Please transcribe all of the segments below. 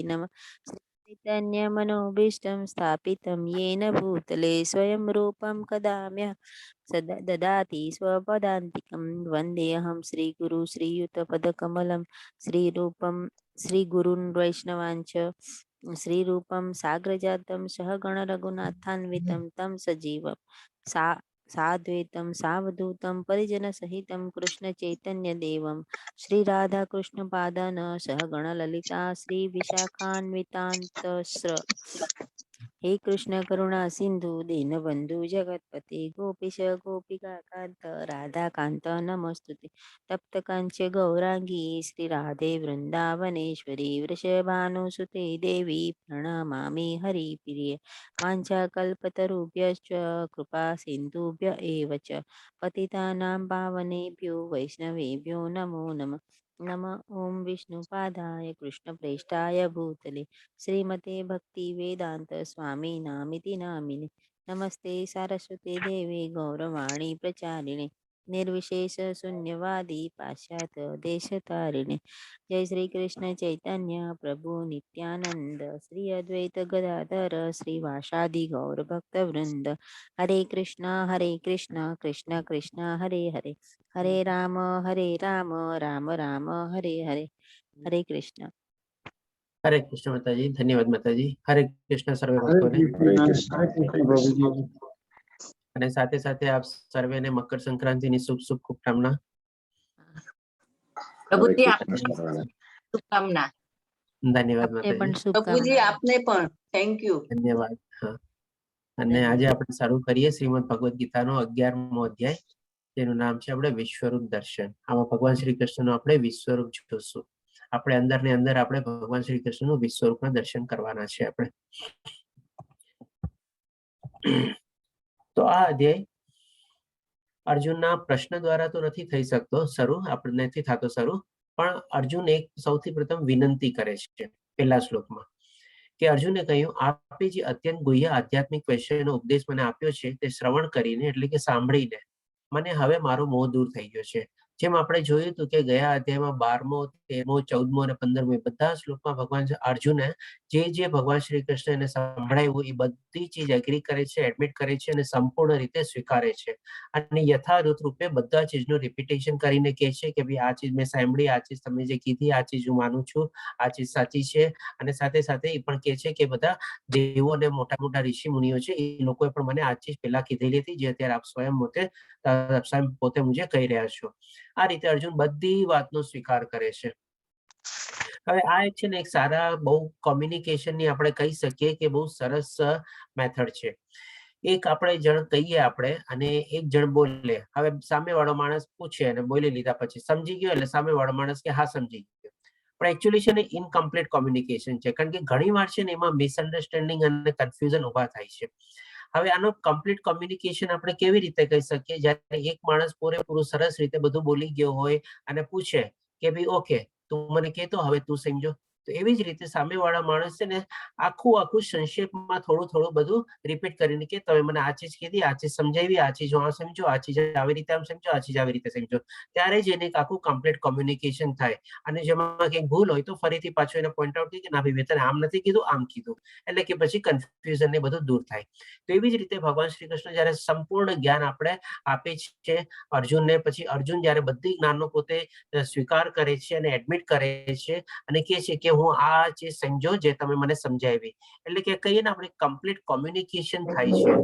नमः। चैतन्यमनोभीष्टं स्थापितं येन भूतले स्वयं रूपं कदाम्य सदा ददाति स्वपदान्तिकं। वन्देऽहं श्रीगुरु श्रीयुतपदकमलं श्रीरूपं श्रीगुरून् वैष्णवांच श्रीरूपं साग्रजातं सहगणरघुनाथान्वितं तं सजीवं सा साद्वैतं सावधूतं परिजनसहितं कृष्णचैतन्यदेवं श्रीराधाकृष्णपादान सहगणललिता श्रीविशाखान्वितान्तस्र। हे कृष्ण करुणा सिंधु दीनबंधु जगतपते गोपीश गोपिका कांत राधा कांत नमस्तुते। तप्त कांच गौरांगी श्री राधे वृंदावनेश्वरी वृषभानुसुते देवी प्रणमामि हरिप्रिये। वाञ्छाकल्पतरुभ्यश्च कृपा सिन्धुभ्य एव च पतितानां पावनेभ्यो वैष्णवेभ्यो नमो नमः। नम ओं विष्णुपादाय कृष्णप्रेष्ठाय भूतले श्रीमते भक्ति वेदांत स्वामी नामिति नामिने। नमस्ते सारस्वते देवे गौरवाणी प्रचारिणे निर्विशेष शून्यवादी पाश्चात्य देशतारिणे। जय श्री कृष्ण चैतन्य प्रभु नित्यानंद श्री अद्वैत गदाधर श्रीवासादि गौर भक्त वृंद। हरे कृष्णा कृष्ण कृष्ण हरे हरे हरे राम राम राम हरे हरे। हरे कृष्ण। हरे कृष्ण माताजी, धन्यवाद माताजी। हरे कृष्ण सर्वे हरे भक्तों ने कृष्ण प्रभु जी। અને સાથે સાથે આપ સર્વેને મકર સંક્રાંતિની શુભકામના। પ્રભુજી આપને શુભકામના। ધન્યવાદ આપને પણ માતાજી, પ્રભુજી શુભકામના। આપને પણ થેન્ક યુ। ધન્યવાદ। હા, અને આજે આપણે શરૂ કરીએ શ્રીમદ ભગવદ ગીતાનો 11મો અધ્યાય, જેનું નામ છે આપણે વિશ્વરૂપ દર્શન। આમાં ભગવાન શ્રી કૃષ્ણનું આપણે વિશ્વરૂપ જોશું। આપણે અંદર ને અંદર આપણે ભગવાન શ્રી કૃષ્ણનું વિશ્વરૂપના દર્શન કરવાના છે આપણે। તો આ અધ્યાય અર્જુનના પ્રશ્ન દ્વારા તો નથી થઈ શકતો શરૂ, આપણે નથી થતો શરૂ, પણ અર્જુન એક સૌથી પ્રથમ વિનંતી કરે છે પહેલા શ્લોકમાં, કે અર્જુને કહ્યું, આપે જે અત્યંત ગુહ્ય આધ્યાત્મિક વિષયનો ઉપદેશ મને આપ્યો છે તે શ્રવણ કરીને એટલે કે સાંભળીને મને હવે મારો મોહ દૂર થઈ ગયો છે। જેમ આપણે જોયું હતું કે ગયા અધ્યાયમાં 12મો 13મો 14મો અને 15મો બધા શ્લોકમાં ભગવાન અર્જુને જે ભગવાન શ્રી કૃષ્ણ એને સંભળાવ્યું એ બધી ચીજ એગ્રી કરે છે, એડમિટ કરે છે અને સંપૂર્ણ રીતે સ્વીકારે છે અને યથાર્થ રૂપે બધા ચીજનું રિપીટેશન કરીને કહે છે કે ભાઈ આ ચીજ મેં સાંભળી, આ ચીજ તમે જે કીધી આ ચીજ હું માનું છું, આ ચીજ સાચી છે। અને સાથે સાથે એ પણ કહે છે કે બધા દેવો અને મોટા મોટા ઋષિ મુનિઓ છે એ લોકોએ પણ મને આ ચીજ પહેલા કીધેલી હતી, જે અત્યારે આપ સ્વયં પોતે મુજે કહી રહ્યા છો। આ રીતે અર્જુન બધી વાતનો સ્વીકાર કરે છે। હવે આ એક છે ને એક સારા બહુ કોમ્યુનિકેશનની આપણે કહી શકીએ કે બહુ સરસ મેથડ છે। એક આપણે જણ કહીએ આપણે અને એક જણ બોલે, હવે સામે વાળો માણસ પૂછે અને બોલી લીધા પછી સમજી ગયો એટલે સામે વાળો માણસ કે હા સમજી ગયો, પણ એકચ્યુઅલી છે ને ઇનકમ્પ્લીટ કોમ્યુનિકેશન છે, કારણ કે ઘણી વાર છે ને એમાં મિસઅન્ડરસ્ટેન્ડિંગ અને કન્ફ્યુઝન ઉભા થાય છે। હવે આનો કમ્પ્લીટ કોમ્યુનિકેશન આપણે કેવી રીતે કહી શકીએ, જ્યારે એક માણસ પૂરેપૂરું સરસ રીતે બધું બોલી ગયો હોય અને પૂછે કે ભાઈ ઓકે તું મને કહેતો હવે તું સમજો, તો એવી જ રીતે સામેવાળા માણસ છે ને આખું સંક્ષેપમાં થોડું બધું રિપીટ કરીને કે તમે મને આ ચીજ કીધી, આ ચીજ સમજાવી, આ ચીજ હું આ સમજો, આ ચીજ આવી રીતે આમ સમજો, આ ચીજ આવી રીતે સમજો, ત્યારે જ એને આખું કમ્પ્લીટ કોમ્યુનિકેશન થાય। અને જેમાં કંઈક ભૂલ હોય તો ફરીથી પાછું એને પોઈન્ટ આઉટ કે ના ભાઈ મેં તને આમ નથી કીધું આમ કીધું, એટલે કે પછી કન્ફ્યુઝન ને બધું દૂર થાય। તો એવી જ રીતે ભગવાન શ્રી કૃષ્ણ જયારે સંપૂર્ણ જ્ઞાન આપણે આપે છે અર્જુનને, પછી અર્જુન જયારે બધી જ્ઞાનનો પોતે સ્વીકાર કરે છે અને એડમિટ કરે છે અને કહે છે કે હું આ જે સમજો જે તમે મને સમજાવી, એટલે કે કહીએ ને આપણે કમ્પ્લીટ કોમ્યુનિકેશન થાય છે।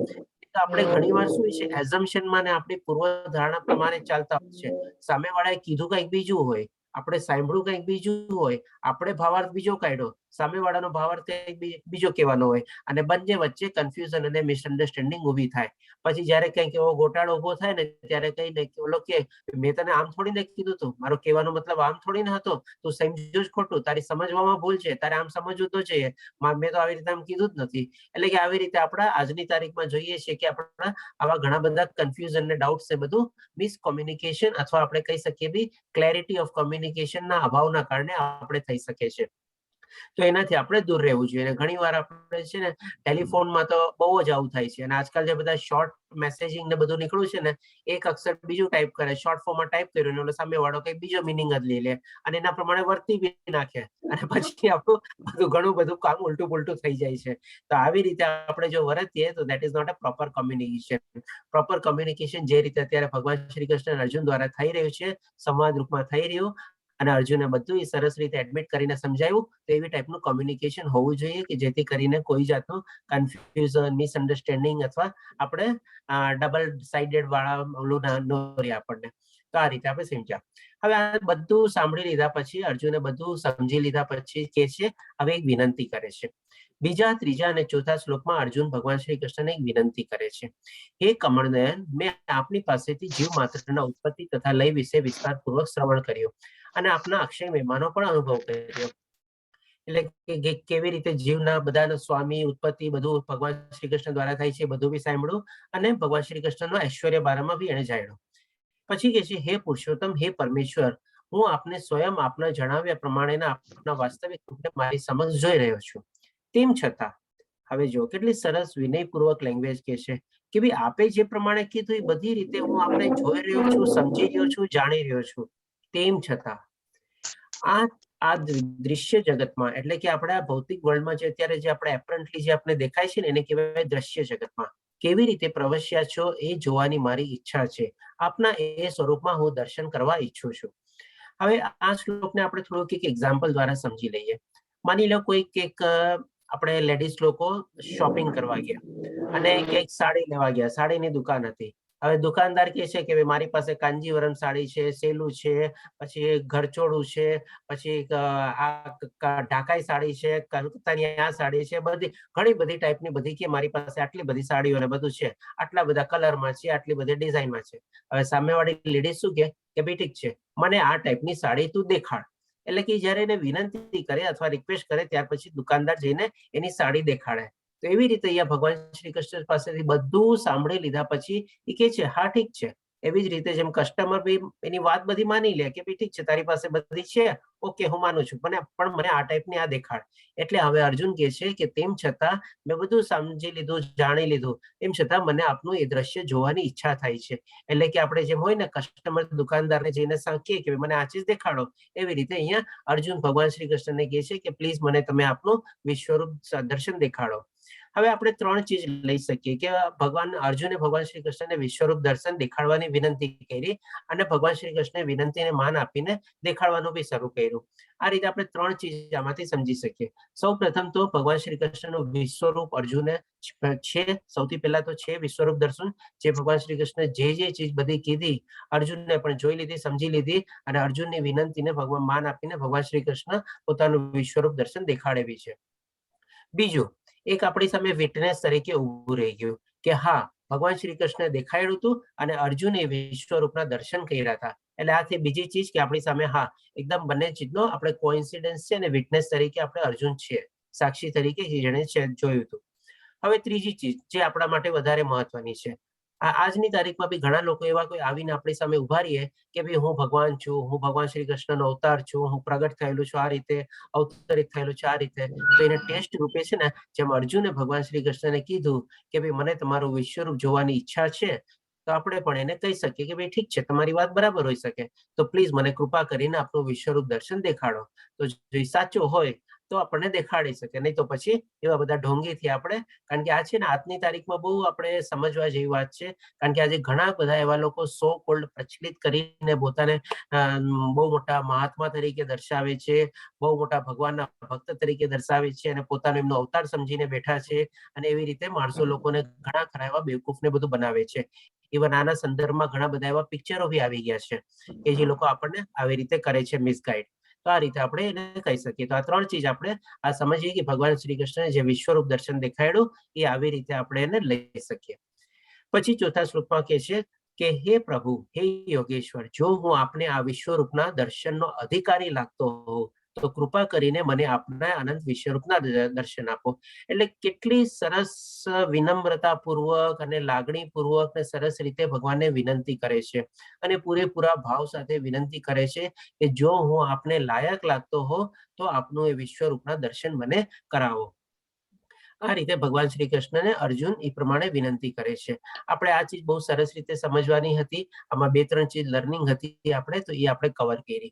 આપણે ઘણી વાર શું છે એઝમ્પશનમાં ને આપણી પૂર્વધારણા પ્રમાણે ચાલતા હોય છે, સામેવાળાએ કીધું કંઈક બીજું હોય, આપણે સાંભળ્યું કંઈક બીજું હોય, આપણે ભાવાર્થ બીજો કાઢ્યો, સામેવાળાનો ભાવાર્થ કંઈક બીજો કહેવાનો હોય અને બંને વચ્ચે કન્ફ્યુઝન અને મિસઅન્ડરસ્ટેન્ડિંગ ઊભી થાય। પછી જયારે કંઈક એવો ગોટાળો ઉભો થાય ને ત્યારે કહીને ઓલો કે મેં તને આમ થોડી ને કીધું હતું, મારો કહેવાનો મતલબ આમ થોડી ને હતો, તું સમજો જ ખોટું, તારી સમજવામાં ભૂલ છે, તારે આમ સમજવું તો છે, મેં તો આવી રીતે આમ કીધું જ નથી। એટલે કે આવી રીતે આપણા આજની તારીખમાં જોઈએ છીએ કે આપણા આવા ઘણા બધા કન્ફ્યુઝન ને ડાઉટ્સ છે બધું મિસકોમ્યુનિકેશન અથવા આપણે કહી શકીએ બી ક્લેરિટી ઓફ કોમ્યુનિકેશનના અભાવના કારણે આપણે થઈ શકે છે। તો એનાથી આપણે દૂર રહેવું જોઈએ. અને ઘણીવાર આપણે છે ને ટેલિફોનમાં તો બહુ જ આવું થાય છે. અને આજકાલ જે બધા શોર્ટ મેસેજિંગ ને બધું નીકળ્યું છે ને, એક અક્ષર બીજું ટાઈપ કરે, શોર્ટ ફોર્મમાં ટાઈપ કર્યું ને ઓલો સામેવાળો કંઈક બીજો મિનિંગ જ લઈ લે અને એના પ્રમાણે વર્તી બી નાખે અને પછી આપણું ઘણું બધું કામ ઉલટું પુલટું થઈ જાય છે. તો આવી રીતે આપણે જો વર્તીએ તો that is not a proper communication. Proper communication જે રીતે અત્યારે ભગવાન શ્રી કૃષ્ણ અર્જુન દ્વારા થઈ રહ્યું છે, સંવાદ રૂપમાં થઈ રહ્યું, અને અર્જુને બધું સરસ રીતે એડમિટ કરીને સમજાવ્યું, તો એવી ટાઈપનું કોમ્યુનિકેશન હોવું જોઈએ કે જેથી કરીને કોઈ જાતનું કન્ફ્યુઝન, મિસઅન્ડરસ્ટેન્ડિંગ અથવા આપણે ડબલ સાઇડેડ વાળા ઓલું ન રહે આપણને. તો આ રીતે આપણે સમજ્યા. હવે આ બધું સાંભળી લીધા પછી અર્જુને બધું સમજી લીધા પછી કે છે હવે એક વિનંતી કરે છે. બીજા, ત્રીજા અને ચોથા શ્લોકમાં અર્જુન ભગવાન શ્રી કૃષ્ણને એક વિનંતી કરે છે. હે કમળનયન, મેં આપની પાસેથી જીવ માત્રના ઉત્પત્તિ તથા લય વિશે વિસ્તારપૂર્વક શ્રવણ કર્યું અને આપના અક્ષય મહિમાનો પણ અનુભવ કર્યો. એટલે કે કેવી રીતે જીવના બધાના સ્વામી, ઉત્પત્તિ બધું ભગવાન શ્રી કૃષ્ણ દ્વારા થાય છે બધું બી સાંભળ્યું અને ભગવાન શ્રી કૃષ્ણનો ઐશ્વર્ય બારામાં બી એને જાણ્યું. પછી કે છે હે પુરુષોત્તમ, હે પરમેશ્વર, હું આપને સ્વયં આપના જણાવ્યા પ્રમાણેના આપના વાસ્તવિક રૂપને મારી સમક્ષ જોઈ રહ્યો છું. તેમ છતાં હવે જો કેટલી સરસ વિનયપૂર્વક લેંગ્વેજ કે છે કે ભાઈ આપે જે પ્રમાણે કીધું એ બધી રીતે હું આપણે જોઈ રહ્યો છું, સમજી રહ્યો છું, જાણી રહ્યો છું. તેમ છતાં આ દૃશ્ય જગતમાં, એટલે કે આપણા ભૌતિક વર્લ્ડમાં જે અત્યારે જે આપણે એપરન્ટલી જે આપણે દેખાય છે ને એને કહેવાય દ્રશ્ય જગતમાં, કેવી રીતે પ્રવશ્યા છો એ જોવાની મારી ઈચ્છા છે. આપના એ સ્વરૂપમાં હું દર્શન કરવા ઈચ્છું છું. હવે આ શ્લોકને આપણે થોડુંક એક એક્ઝામ્પલ દ્વારા સમજી લઈએ. માની લો કોઈક એક આપણે લેડીઝ લોકો શોપિંગ કરવા ગયા અને ક્યાંક સાડી લેવા ગયા, સાડીની દુકાન હતી. હવે દુકાનદાર કહે છે કે મારી પાસે કાંજીવરમ સાડી છે, સેલું છે, પછી ઘરચોળું છે, પછી આ ઢાકાઈ સાડી છે, કલકત્તાની આ સાડી છે, બધી ઘણી બધી ટાઈપની બધી કે મારી પાસે આટલી બધી સાડીઓ ને બધું છે, આટલા બધા કલરમાં છે, આટલી બધી ડિઝાઇનમાં છે. હવે સામેવાળી લેડીઝ શું કે ભાઈ ઠીક છે, મને આ ટાઈપની સાડી તું દેખાડ. એટલે કે જયારે એને વિનંતી કરે અથવા રિક્વેસ્ટ કરે ત્યાર પછી દુકાનદાર જઈને એની સાડી દેખાડે. તો એવી રીતે અહીંયા ભગવાન શ્રી કૃષ્ણ પાસેથી બધું સાંભળી લીધા પછી એ કે છે હા ઠીક છે. એવી જ રીતે જેમ કસ્ટમર બી એની વાત બધી માની લે કે ભાઈ ઠીક છે, તારી પાસે બધી છે, ઓકે હું માનું છું, પણ મને આ ટાઈપની આ દેખાડ. એટલે હવે અર્જુન કે છે કે તેમ છતાં મેં બધું સમજી લીધું, જાણી લીધું, તેમ છતાં મને આપનું એ દ્રશ્ય જોવાની ઈચ્છા થાય છે. એટલે કે આપણે જેમ હોય ને કસ્ટમર દુકાનદારને જઈને કહે કે મને આ ચીજ દેખાડો, એવી રીતે અહીંયા અર્જુન ભગવાન શ્રી કૃષ્ણને કહે છે કે પ્લીઝ મને તમે આપનું વિશ્વરૂપ દર્શન દેખાડો. હવે આપણે ત્રણ ચીજ લઈ શકીએ કે ભગવાન અર્જુને ભગવાન શ્રી કૃષ્ણને વિશ્વરૂપ દર્શન દેખાડવાની વિનંતી કરી અને ભગવાન શ્રી કૃષ્ણને વિનંતીને માન આપીને દેખાડવાનું બી શરૂ કર્યું. આ રીતે આપણે ત્રણ ચીજ આમાંથી સમજી શકીએ. સૌ પ્રથમ તો ભગવાન શ્રી કૃષ્ણનું વિશ્વરૂપ અર્જુને છે, સૌથી પહેલા તો છે વિશ્વરૂપ દર્શન, જે ભગવાન શ્રી કૃષ્ણ જે ચીજ બધી કીધી અર્જુનને પણ જોઈ લીધી, સમજી લીધી અને અર્જુનની વિનંતીને ભગવાન માન આપીને ભગવાન શ્રી કૃષ્ણ પોતાનું વિશ્વરૂપ દર્શન દેખાડેવી છે. બીજું, એક આપણી સામે વિટનેસ તરીકે ઉભું રહી ગયું કે હા ભગવાન શ્રી કૃષ્ણ દેખાડ્યું હતું અને અર્જુને વિશ્વરૂપના દર્શન કર્યા હતા. એટલે આથી બીજી ચીજ કે આપણી સામે હા એકદમ બંને ચીજનો આપણે કોઇન્સિડન્સ છે અને વિટનેસ તરીકે આપણે અર્જુન છીએ, સાક્ષી તરીકે જેણે જોયું હતું. હવે ત્રીજી ચીજ જે આપણા માટે વધારે મહત્વની છે, આજની તારીખમાં બી ઘણા લોકો એવા કોઈ આવીને આપણી સામે ઉભા રહીએ કે ભાઈ હું ભગવાન છું, હું ભગવાન શ્રી કૃષ્ણનો અવતાર છું, હું પ્રગટ થયેલું છું આ રીતે, અવતરિત થયેલું છે આ રીતે. તો એને ટેસ્ટ રૂપે છે ને જેમ અર્જુને ભગવાન શ્રી કૃષ્ણને કીધું કે ભાઈ મને તમારું વિશ્વરૂપ જોવાની ઈચ્છા છે, તો આપણે પણ એને કહી શકીએ કે ભાઈ ઠીક છે, તમારી વાત બરાબર હોઈ શકે, તો પ્લીઝ મને કૃપા કરીને આપણું વિશ્વરૂપ દર્શન દેખાડો. તો જો સાચો હોય તો આપણને દેખાડી શકે, નહીં તો પછી એવા બધા ઢોંગીથી આપણે, કારણ કે આ છે ને આજની તારીખમાં બહુ આપણે સમજવા જેવી વાત છે. કારણ કે આજે ઘણા બધા એવા લોકો સો કોલ્ડ પ્રચલિત કરીને પોતાને બહુ મોટા મહાત્મા તરીકે દર્શાવે છે, બહુ મોટા ભગવાનના ભક્ત તરીકે દર્શાવે છે અને પોતાનો એમનો અવતાર સમજીને બેઠા છે અને એવી રીતે માણસો લોકોને ઘણા ખરા એવા બેવકૂફને બધું બનાવે છે. ઇવન આના સંદર્ભમાં ઘણા બધા એવા પિક્ચરો બી આવી ગયા છે કે જે લોકો આપણને આવી રીતે કરે છે મિસગાઈડ. તો આ રીતે આપણે એને કહી શકીએ. તો આ ત્રણ ચીજ આપણે આ સમજીએ કે ભગવાન શ્રી કૃષ્ણને જે વિશ્વરૂપ દર્શન દેખાડ્યું એ આવી રીતે આપણે એને લઈ શકીએ. પછી ચોથા શ્લોકમાં કહે છે કે હે પ્રભુ, હે યોગેશ્વર, જો હું આપને આ વિશ્વરૂપના દર્શનનો અધિકારી લાગતો હોઉં તો કૃપા કરીને મને આપના અનંત વિશ્વરૂપના દર્શન આપો. એટલે કેટલી સરસ વિનમ્રતા પૂર્વક અને લાગણી પૂર્વક ને સરસ રીતે ભગવાનને વિનંતી કરે છે અને પૂરેપૂરા ભાવ સાથે વિનંતી કરે છે કે જો હું આપને લાયક લાગતો હો તો આપનું એ વિશ્વરૂપના દર્શન મને કરાવો. આ રીતે ભગવાન શ્રી કૃષ્ણને અર્જુન એ પ્રમાણે વિનંતી કરે છે. આપણે આ ચીજ બહુ સરસ રીતે સમજવાની હતી. આમાં 2-3 ચીજ લર્નિંગ હતી આપણે, તો એ આપણે કવર કરી.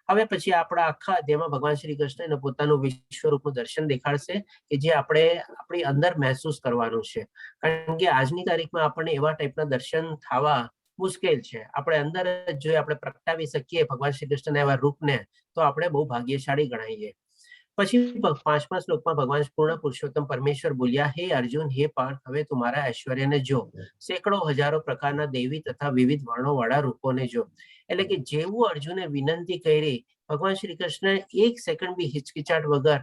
હવે પછી આપણા આખા અધ્યાયમાં ભગવાન શ્રી કૃષ્ણ પોતાનું વિશ્વરૂપનું દર્શન દેખાડશે કે જે આપણે આપણી અંદર મહેસૂસ કરવાનું છે. કારણ કે આજની તારીખમાં આપણને એવા ટાઈપના દર્શન થવા મુશ્કેલ છે. આપણે અંદર જ જો આપણે પ્રગટાવી શકીએ ભગવાન શ્રી કૃષ્ણના એવા રૂપને તો આપણે બહુ ભાગ્યશાળી ગણાઈએ. પછી 5મા શ્લોકમાં ભગવાન પૂર્ણ પુરુષોત્તમ પરમેશ્વર બોલ્યા, હે અર્જુન, હે પાર્થ, હવે તમારા ઐશ્વર્યને જો, સેંકડો હજારો પ્રકારના દેવી તથા વિવિધ વર્ણો વાળા રૂપોને જો. એટલે કે જેવું અર્જુને વિનંતી કરી, ભગવાન શ્રી કૃષ્ણ 1 સેકન્ડ બી હિચકિચાટ વગર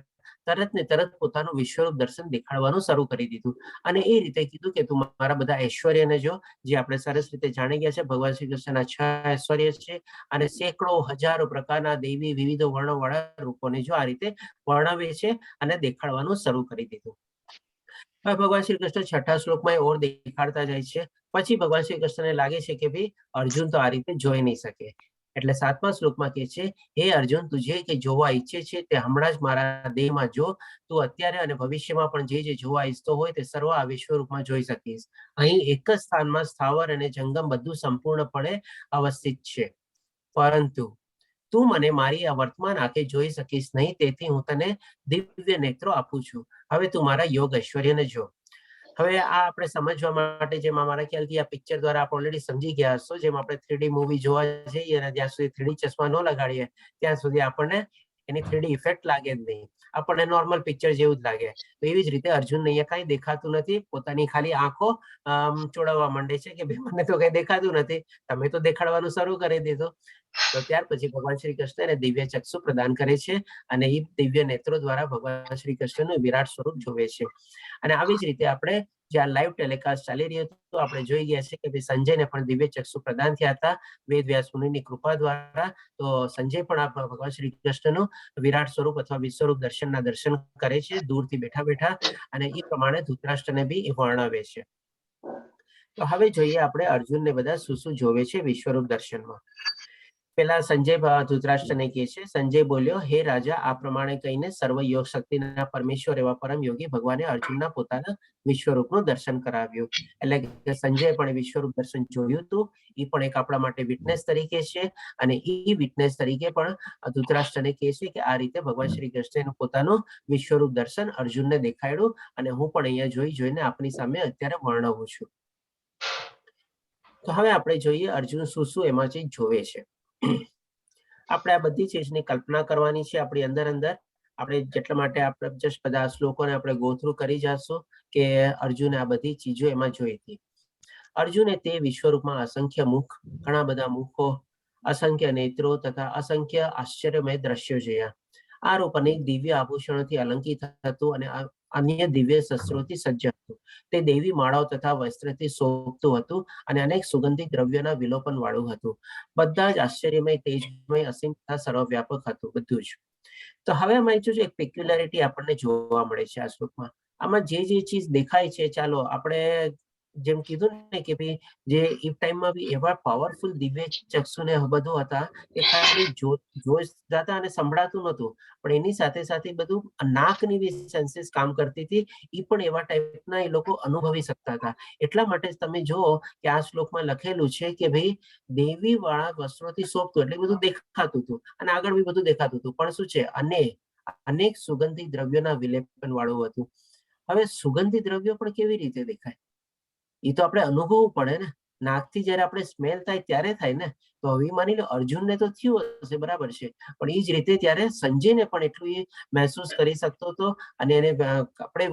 તરત ને તરત પોતાનું વિશ્વરૂપ દર્શન દેખાડવાનું શરૂ કરી દીધું અને એ રીતે કીધું કે તું મારા બધા ઐશ્વર્યને જો, જે આપણે સરસ રીતે જાણી ગયા છે. ભગવાન શ્રી કૃષ્ણના 6 ઐશ્વર્ય છે અને સેંકડો હજારો પ્રકારના દેવી વિવિધ વર્ણો વાળા રૂપોને જો આ રીતે વર્ણવે છે અને દેખાડવાનું શરૂ કરી દીધું. હવે ભગવાન શ્રી કૃષ્ણ 6ઠા શ્લોકમાં ઓર દેખાડતા જાય છે. પછી ભગવાન શ્રી કૃષ્ણને લાગે છે કે ભાઈ અર્જુન તો આ રીતે જોઈ નહીં શકે, એટલે 7મા શ્લોકમાં કહે છે, હે અર્જુન, તું જે કે જોવા ઈચ્છે છે તે હમણાં જ મારા દેહમાં જો. તું અત્યારે અને ભવિષ્યમાં પણ જે જોવા ઈચ્છતો હોય તે સર્વ આ વિશ્વરૂપમાં જોઈ શકીશ. અહીં એક જ સ્થાનમાં સ્થાવર અને જંગમ બધું સંપૂર્ણપણે અવસ્થિત છે, પરંતુ તું મને મારી આ વર્તમાન આંખે જોઈ શકીશ નહીં, તેથી હું તને દિવ્ય નેત્રો આપું છું. હવે તું મારા યોગ ઐશ્વર્યને જો. હવે આ આપણે સમજવા માટે, જેમ મારા ખ્યાલથી આ પિક્ચર દ્વારા આપણે ઓલરેડી સમજી ગયા હશો, જેમ આપણે 3D મૂવી જોવા જઈએ અને જ્યાં સુધી 3D ચશ્મા ન લગાડીએ ત્યાં સુધી આપણને એની 3D ઇફેક્ટ લાગે જ નહીં, આપણને નોર્મલ પિક્ચર જેવું જ લાગે. તો એવી જ રીતે અર્જુનને અહીંયા કાંઈ દેખાતું નથી, પોતાની ખાલી આંખો ચોળાવવા માંડે છે કે ભાઈ મને તો કઈ દેખાતું નથી, તમે તો દેખાડવાનું શરૂ કરી દીધું. તો ત્યાર પછી ભગવાન શ્રી કૃષ્ણ એને દિવ્ય ચક્ષુ પ્રદાન કરે છે અને એ દિવ્ય નેત્રો દ્વારા ભગવાન શ્રી કૃષ્ણનું વિરાટ સ્વરૂપ જોવે છે. અને આવી જ રીતે આપણે જે આ લાઈવ ટેલિકાસ્ટ ચાલી રહ્યું હતું, આપણે જોઈ ગયા છે કે ભાઈ સંજયને પણ દિવ્ય ચક્ષુ પ્રદાન થયા હતા વેદ વ્યાસ મુનિની કૃપા દ્વારા. તો સંજય પણ આ ભગવાન શ્રી કૃષ્ણનું વિરાટ સ્વરૂપ અથવા વિશ્વરૂપ દર્શનના દર્શન કરે છે દૂરથી બેઠા બેઠા, અને એ પ્રમાણે ધૃતરાષ્ટ્રને બી એ વર્ણવે છે. તો હવે જોઈએ આપણે અર્જુનને બધા શું જોવે છે વિશ્વરૂપ દર્શનમાં. પેલા સંજય ધૃતરાષ્ટ્રને કહે છે, સંજય બોલ્યો, હે રાજા, આ પ્રમાણે કહીને સર્વ યોગ શક્તિના પરમેશ્વર એવા પરમ યોગી ભગવાને અર્જુનના પોતાના વિશ્વરૂપનું દર્શન કરાવ્યું. એટલે કે સંજય પણ વિશ્વરૂપ દર્શન જોયું હતું. એ પણ એક આપણા માટે વિટનેસ તરીકે છે અને એ વિટનેસ તરીકે પણ ધૃતરાષ્ટ્રને કહે છે કે આ રીતે ભગવાન શ્રી કૃષ્ણનું પોતાનું વિશ્વરૂપ દર્શન અર્જુનને દેખાડ્યું અને હું પણ અહીંયા જોઈને આપની સામે અત્યારે વર્ણવું છું. તો હવે આપણે જોઈએ અર્જુન શું એમાંથી જોવે છે. આપણે આ બધી ચીજની કલ્પના કરવાની છે આપણી અંદર. આપણે જેટલા માટે આપણે જસ્ટ બધા શ્લોકોને આપણે ગો થ્રુ કરી જશું કે અર્જુને આ બધી ચીજો એમાં જોઈ હતી. અર્જુને તે વિશ્વરૂપમાં અસંખ્ય મુખ, ઘણા બધા મુખો, અસંખ્ય નેત્રો તથા અસંખ્ય આશ્ચર્યમય દ્રશ્યો જોયા. આ રૂપ અનેક દિવ્ય આભૂષણોથી અલંકિત હતું અને અન્ય દિવ્ય શસ્ત્રોથી સજ્જ હતું. તે દેવી માળાઓ તથા વસ્ત્રથી શોભતું હતું અને અનેક સુગંધિત દ્રવ્યોના વિલોપન વાળું હતું. બધા જ આશ્ચર્યમય, તેજમય, અસીમ તથા સર્વવ્યાપક હતું બધું જ. તો હવે આમાં એક પેક્યુલારિટી આપણને જોવા મળે છે આ શ્લોકમાં. આમાં જે ચીજ દેખાય છે, ચાલો આપણે જેમ કીધું ને કે ભાઈ જે એ ટાઈમમાં બી એવા પાવરફુલ દિવ્ય ચક્ષુને બધું હતા કે ખાલી જોતા અને સંભળાતું નહોતું, પણ એની સાથે સાથે બધું નાકની બી સેન્સીસ કામ કરતી હતી. એ પણ એવા ટાઈપના એ લોકો અનુભવી શકતા હતા. એટલા માટે તમે જુઓ કે આ શ્લોકમાં લખેલું છે કે ભાઈ દેવી વાળા વસ્ત્રોથી શોભતું, એટલે બધું દેખાતું હતું અને આગળ બી બધું દેખાતું હતું, પણ શું છે અનેક સુગંધિત દ્રવ્યોના વિલેપન વાળું હતું. હવે સુગંધિત દ્રવ્યો પણ કેવી રીતે દેખાય? એ તો આપણે અનુભવવું પડે ને. નાકથી જયારે આપણે સ્મેલ થાય ત્યારે થાય ને. તો હવે માની લો અર્જુનને તો થયું હશે, બરાબર છે, પણ એ જ રીતે ત્યારે સંજયને પણ એટલું એ મહેસૂસ કરી શકતો હતો અને એને આપણે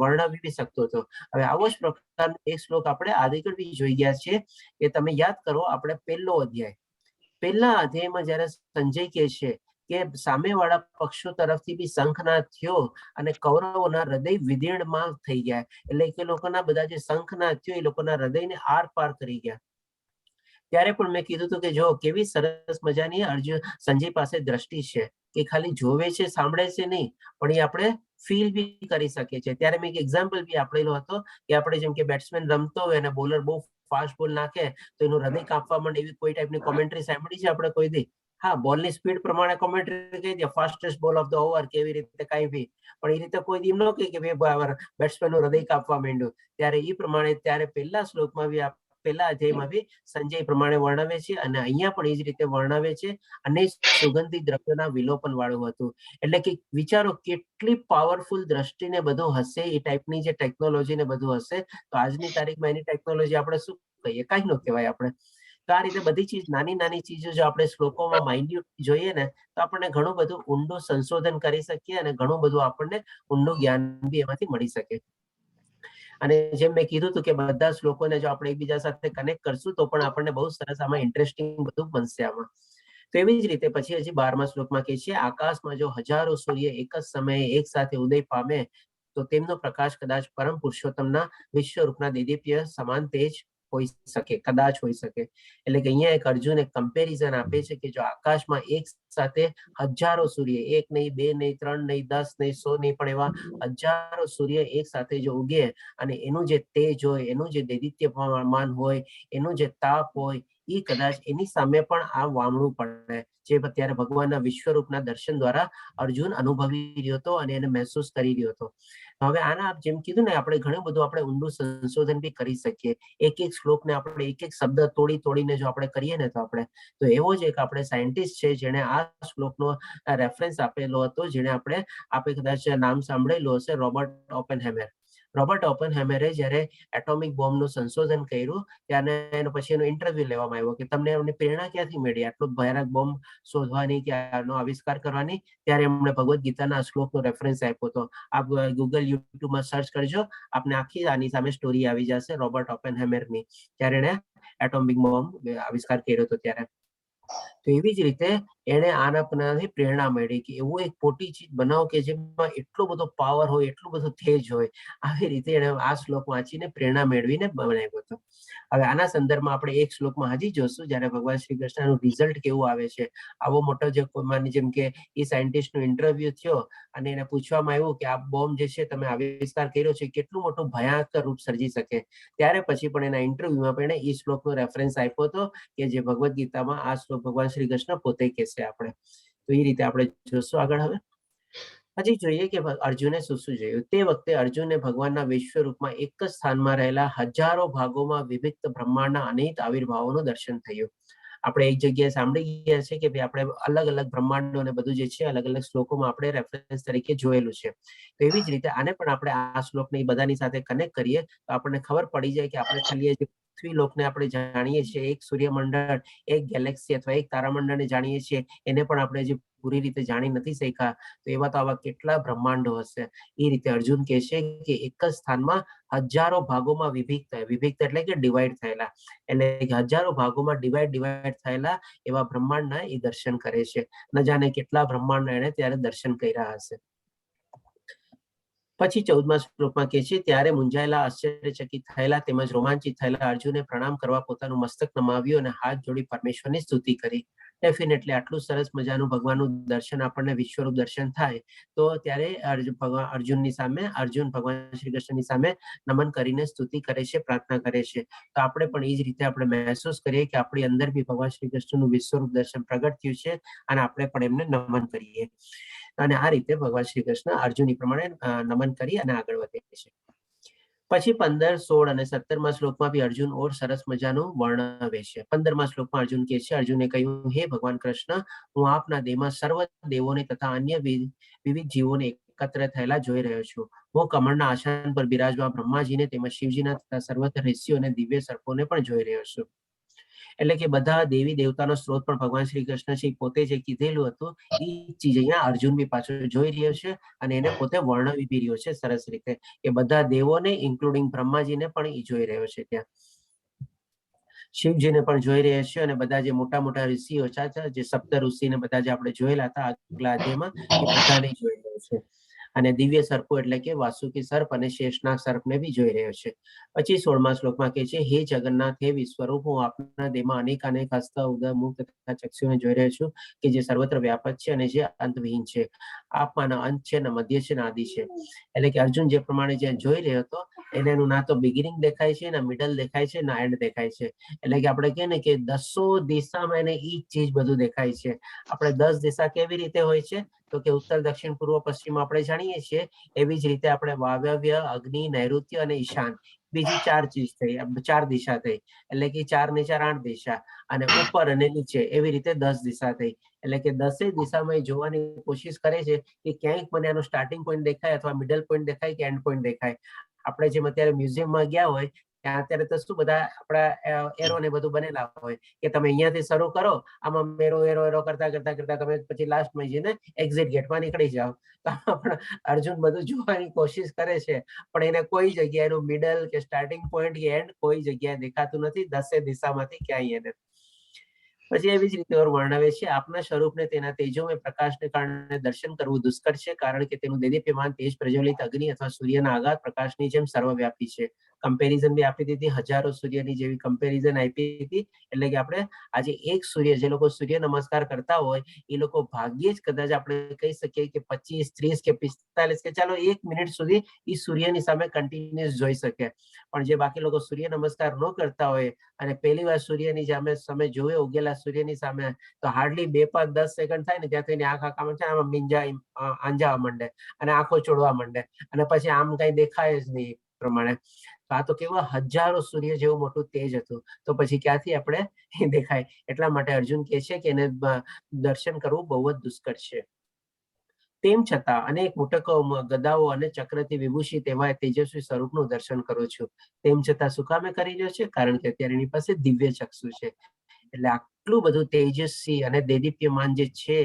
વર્ણવી શકતો હતો. હવે આવો જ પ્રકારનો એક શ્લોક આપણે આગળ બી જોઈ ગયા છે કે તમે યાદ કરો, આપણે પહેલા અધ્યાયમાં જયારે સંજય કહે છે કે સામેવાળા પક્ષો તરફથી બી શંખનાદ થયો અને કૌરવોના હૃદય વિદીર્ણમાં થઈ ગયા, એટલે કે લોકોના બધા જે શંખનાદ થયો એ લોકોના હૃદયને આર પાર કરી ગયા. ત્યારે પણ મેં કીધું હતું કે જો કેવી સરસ મજાની અર્જુન સંજય પાસે દ્રષ્ટિ છે કે ખાલી જોવે છે સાંભળે છે નહીં, પણ એ આપણે ફીલ બી કરી શકીએ છીએ. ત્યારે મેં એક એક્ઝામ્પલ બી આપેલો હતો કે આપણે જેમ કે બેટ્સમેન રમતો હોય અને બોલર બહુ ફાસ્ટ બોલ નાખે તો એનું હૃદય કાપવા માંડે, એવી કોઈ ટાઈપની કોમેન્ટ્રી સાંભળી છે આપણે કોઈ દી? હા, બોલની સ્પીડ પ્રમાણે કોમેન્ટ્રી કહી દે ફાસ્ટેસ્ટ બોલ ઓફ ધ ઓવર કેવી રીતે કઈ બી, પણ એ રીતે કોઈ દી ન કહે કે બેટ્સમેન નું હૃદય કાપવા માંડ્યું. ત્યારે એ પ્રમાણે ત્યારે પહેલા શ્લોકમાં બી પહેલા અધ્યાયમાં બી સંજય પ્રમાણે વર્ણવે છે અને અહીંયા પણ એ જ રીતે વર્ણવે છે. અને સુગંધિત દ્રવ્યોના વિલોપન વાળું હતું. એટલે કે વિચારો કેટલી પાવરફુલ દ્રષ્ટિને બધું હશે, એ ટાઈપની જે ટેકનોલોજી ને બધું હશે. તો આજની તારીખમાં એની ટેકનોલોજી આપણે શું કહીએ? કાંઈ ન કહેવાય આપણે. તો આ રીતે બધી ચીજ નાની નાની ચીજો જો આપણે શ્લોકોમાં માઇન્યુટ જોઈએ ને તો આપણને ઘણું બધું ઊંડું સંશોધન કરી શકીએ અને ઘણું બધું આપણને ઊંડું જ્ઞાન બી એમાંથી મળી શકે. અને જેમ મેં કીધું હતું કે બધા શ્લોકોને જો આપણે એકબીજા સાથે કનેક્ટ કરશું તો પણ આપણને બહુ સરસ આમાં ઇન્ટરેસ્ટિંગ બધું બનશે આમાં. તો એવી જ રીતે પછી હજી 12મા શ્લોકમાં કહે છે, આકાશમાં જો હજારો સૂર્ય એક જ સમયે એક સાથે ઉદય પામે તો તેમનો પ્રકાશ કદાચ પરમ પુરુષોત્તમના વિશ્વરૂપના દેદીપ્ય સમાન તેજ હોઈ શકે, કદાચ હોઈ શકે. એટલે કે અહીંયા એક અર્જુન એક કમ્પેરિઝન આપે છે કે જો આકાશમાં એક સાથે હજારો સૂર્ય, એક નહીં, બે નહીં, ત્રણ નહીં, 10 નહીં, 100 નહીં, પણ એવા હજારો સૂર્ય એક સાથે જો ઉગે અને એનું જે તેજ હોય, એનું જે દૈદિત્યમાન હોય, એનું જે તાપ હોય, એ કદાચ એની સામે પણ આ વામણું પડે, જે અત્યારે ભગવાનના વિશ્વરૂપના દર્શન દ્વારા અર્જુન અનુભવી રહ્યો હતો અને એને મહેસૂસ કરી રહ્યો હતો. હવે આના જેમ કીધું ને આપણે ઘણું બધું આપણે ઊંડું સંશોધન બી કરી શકીએ. એક એક શ્લોકને આપણે એક એક શબ્દ તોડીને જો આપણે કરીએ ને તો આપણે તો એવો જ એક આપણે સાયન્ટિસ્ટ છે જેણે આ શ્લોકનો રેફરન્સ આપેલો હતો, જેને આપણે કદાચ નામ સાંભળેલું હશે, રોબર્ટ ઓપનહેમર. રોબર્ટ ઓપનહેમરે જ્યારે એટોમિક બોમ્બનું સંશોધન કર્યું ત્યારે પછી એનો ઇન્ટરવ્યુ લેવામાં આવ્યો કે તમને એમની પ્રેરણા ક્યાંથી મળી આટલો ભયાનક બોમ્બ શોધવાની કે આનો આવિષ્કાર કરવાની? ત્યારે એમણે ભગવદ્ ગીતાના શ્લોકનો રેફરન્સ આપ્યો હતો. આપ ગૂગલ યુટ્યુબમાં સર્ચ કરજો, આપને આખી આની સામે સ્ટોરી આવી જશે રોબર્ટ ઓપનહેમરની, ત્યારે એણે એટોમિક બોમ્બ આવિષ્કાર કર્યો હતો ત્યારે. તો એવી જ રીતે એને આના પ્રેરણા મળી કે એવું એક પોટી ચીજ બનાવો કે જેમાં એટલો બધો પાવર હોય, એટલું બધું તેજ હોય. આવી રીતે એને આ શ્લોક વાંચીને પ્રેરણા મેળવીને બનાવ્યો હતો. હવે આના સંદર્ભમાં આપણે એક શ્લોકમાં હજી જોશું જ્યારે ભગવાન શ્રી કૃષ્ણનું રિઝલ્ટ કેવું આવે છે. આવો મોટો જે જેમ કે એ સાયન્ટિસ્ટનો ઇન્ટરવ્યુ થયો અને એને પૂછવામાં આવ્યું કે આ બોમ્બ જે છે તમે આવિષ્કાર કર્યો છે કેટલું મોટું ભયાનક રૂપ સર્જી શકે, ત્યારે પછી પણ એના ઇન્ટરવ્યુમાં પણ એ શ્લોકનો રેફરન્સ આપ્યો હતો કે જે ભગવદ્ ગીતામાં આ શ્લોક ભગવાન શ્રી કૃષ્ણ પોતે કહેશે આપણે. તો એ રીતે આપણે જોશું આગળ. હવે હજી જોઈએ કે અર્જુને શું શું જોયું. તે વખતે અર્જુને ભગવાનના વિશ્વરૂપમાં એક જ સ્થાનમાં રહેલા હજારો ભાગોમાં વિભક્ત બ્રહ્માંડના અનેક આવિર્ભાવોનું દર્શન થયું. આપણે એક જગ્યાએ સાંભળી ગયા છે કે આપણે અલગ અલગ બ્રહ્માંડો અને બધું જે છે અલગ અલગ શ્લોકોમાં આપણે રેફરન્સ તરીકે જોયેલું છે. તો એવી જ રીતે આને પણ આપણે આ શ્લોકને બધાની સાથે કનેક્ટ કરીએ તો આપણને ખબર પડી જાય કે આપણે ખાલી પૃથ્વી લોકને આપણે જાણીએ છીએ, એક સૂર્યમંડળ, એક ગેલેક્સી અથવા એક તારામંડળને જાણીએ છીએ, એને પણ આપણે જે પૂરી રીતે જાણી નથી શક્યા, તો એવા તો આવા કેટલા બ્રહ્માંડો હશે. એ રીતે અર્જુન કહે છે કે એક જ સ્થાનમાં હજારો ભાગોમાં વિભક્ત એટલે કે ડિવાઈડ થયેલા, એટલે હજારો ભાગોમાં ડિવાઈડ થયેલા એવા બ્રહ્માંડના એ દર્શન કરે છે. ન જાણે કેટલા બ્રહ્માંડ એને ત્યારે દર્શન કર્યા હશે. પછી 14મા શ્લોકમાં કહે છે, ત્યારે મૂંઝાયેલા, આશ્ચર્યચકિત થયેલા તેમજ રોમાંચિત થયેલા અર્જુને પ્રણામ કરવા પોતાનું મસ્તક નમાવ્યું અને હાથ જોડી પરમેશ્વરની સ્તુતિ કરી. ડેફિનેટલી આટલું સરસ મજાનું ભગવાનનું દર્શન આપણને વિશ્વરૂપ દર્શન થાય તો ત્યારે અર્જુન ભગવાન શ્રી કૃષ્ણની સામે નમન કરીને સ્તુતિ કરે છે, પ્રાર્થના કરે છે. તો આપણે પણ એ જ રીતે આપણે મહેસૂસ કરીએ કે આપણી અંદર બી ભગવાન શ્રી કૃષ્ણનું વિશ્વરૂપ દર્શન પ્રગટ થયું છે અને આપણે પણ એમને નમન કરીએ. અને આ રીતે ભગવાન શ્રી કૃષ્ણ અર્જુન પ્રમાણે નમન કરી અને આગળ વધે છે. પછી 15, 16 અને 17મા શ્લોકમાં બી અર્જુન ઓર સરસ મજાનું વર્ણવે છે. 15મા શ્લોકમાં અર્જુન કહે છે, અર્જુને કહ્યું, હે ભગવાન કૃષ્ણ, હું આપના દેહમાં સર્વ દેવોને તથા અન્ય વિવિધ જીવોને એકત્ર થયેલા જોઈ રહ્યો છું. હું કમળના આસન પર બિરાજવા બ્રહ્માજીને તેમજ શિવજીના તથા સર્વત્ર ઋષિઓ અને દિવ્ય સર્પોને પણ જોઈ રહ્યો છું. એટલે કે બધા દેવી દેવતાનો સ્ત્રોત પણ ભગવાન શ્રી કૃષ્ણ છે, પોતે જે કીધેલું હતું એ ચીજ અહીંયા અર્જુન બી પાછળ જોઈ રહ્યો છે અને એને પોતે વર્ણવી બી રહ્યો છે સરસ રીતે, કે બધા દેવોને ઇન્ક્લુડિંગ બ્રહ્માજીને પણ એ જોઈ રહ્યો છે. ત્યાં શિવજીને પણ જોઈ રહ્યા છે અને બધા જે મોટા મોટા ઋષિઓ છે, જે સપ્ત ઋષિને બધા જે આપણે જોયેલા હતા આગલા અધ્યાયમાં, એ બધાને જોઈ રહ્યો છે. અને દિવ્ય સર્પો એટલે કે વાસુકી સર્પ અને શેષનાગ સર્પને બી જોઈ રહ્યો છે. પછી 16મા શ્લોકમાં કહે છે, હે જગન્નાથ, હે વિશ્વરૂપ, હું આપના દેહમાં અનેક અનેક હસ્ત, ઉદર, મુખ તથા ચક્ષુને જોઈ રહ્યો છું કે જે સર્વત્ર વ્યાપક છે અને જે અંતવિહીન છે. આપમાંના અંત છે, ને મધ્ય છે, ને આદિ છે. એટલે કે અર્જુન જે પ્રમાણે જે જોઈ રહ્યો હતો એને એનું ના તો બિગિનિંગ દેખાય છે, ના મિડલ દેખાય છે, ના એન્ડ દેખાય છે. એટલે કે આપણે કહે ને કે 10 દિશામાં એને ઈ ચીજ બધું દેખાય છે. આપણે 10 દિશા કેવી રીતે હોય છે તો કે ઉત્તર, દક્ષિણ, પૂર્વ, પશ્ચિમ આપણે જાણીએ છીએ. એવી જ રીતે આપણે વાયવ્ય, અગ્નિ, નૈઋત્ય અને ઈશાન, બીજી 4 ચીજ થઈ, 4 દિશા થઈ. એટલે કે 4 ને 4 8 દિશા, અને ઉપર અને નીચે એવી રીતે 10 દિશા થઈ. એટલે કે 10 દિશામાં એ જોવાની કોશિશ કરે છે કે ક્યાંક મને આનો સ્ટાર્ટિંગ પોઈન્ટ દેખાય, અથવા મિડલ પોઈન્ટ દેખાય કે એન્ડ પોઈન્ટ દેખાય. આપણે જેમ અત્યારે મ્યુઝિયમમાં ગયા હોય ત્યાં અત્યારે તો શું બધા આપણા એરો ને બધું બનેલા હોય કે તમે અહીંયાથી શરૂ કરો, આમાં એરો એરો એરો કરતા કરતા કરતા તમે પછી લાસ્ટમાં જઈને એક્ઝિટ ગેટમાં નીકળી જાઓ. તો અર્જુન બધું જોવાની કોશિશ કરે છે, પણ એને કોઈ જગ્યાએ એનું મિડલ કે સ્ટાર્ટિંગ પોઈન્ટ કે એન્ડ કોઈ જગ્યાએ દેખાતું નથી 10 દિશામાંથી ક્યાંય એને. પછી એવી જ રીતે વર્ણવે છે, આપના સ્વરૂપને તેના તેજોમય પ્રકાશને કારણે દર્શન કરવું દુષ્કર છે, કારણ કે તેનું દેદીપ્યમાન તેજ પ્રજ્વલિત અગ્નિ અથવા સૂર્યના આગાર પ્રકાશની જેમ સર્વવ્યાપી છે. કમ્પેરિઝન બી આપી દીધી, હજારો સૂર્યની જેવી કમ્પેરિઝન આપી દીધી. એટલે કે આપણે આજે એક સૂર્ય, જે લોકો સૂર્ય નમસ્કાર કરતા હોય એ લોકો ભાગ્યે જ કદાચ આપણે કહી શકીએ કે 25, 30 કે 45 કે ચાલો 1 મિનિટ સુધી એ સૂર્યની સામે કન્ટિન્યુઅસ જોઈ શકે. પણ જે બાકી લોકો સૂર્ય નમસ્કાર ન કરતા હોય અને પહેલી વાર સૂર્યની સામે જોવે, ઉગેલા સૂર્યની સામે, તો હાર્ડલી 2, 5, 10 સેકન્ડ થાય ને ત્યાં તો એની આંખ આંખામાં છે આમાં આંજાવા માંડે અને આંખો ચોડવા માંડે, અને પછી આમ કઈ દેખાય જ નહીં પ્રમાણે. તો આ તો કેવા હજારો સૂર્ય જેવું મોટું તેજ હતું, તો પછી ક્યાંથી આપણે દેખાય. એટલા માટે અર્જુન કહે છે કે એને દર્શન કરવું બહુ જ દુષ્કર છે. તેમ છતાં અનેક મુટકો, ગદાઓ અને ચક્રથી વિભૂષિત એવા તેજસ્વી સ્વરૂપનું દર્શન કરું છું. તેમ છતાં શું કામે કરી રહ્યો છે? કારણ કે અત્યારે એની પાસે દિવ્ય ચક્ષુ છે. એટલે આટલું બધું તેજસ્વી અને દેદીપ્યમાન જે છે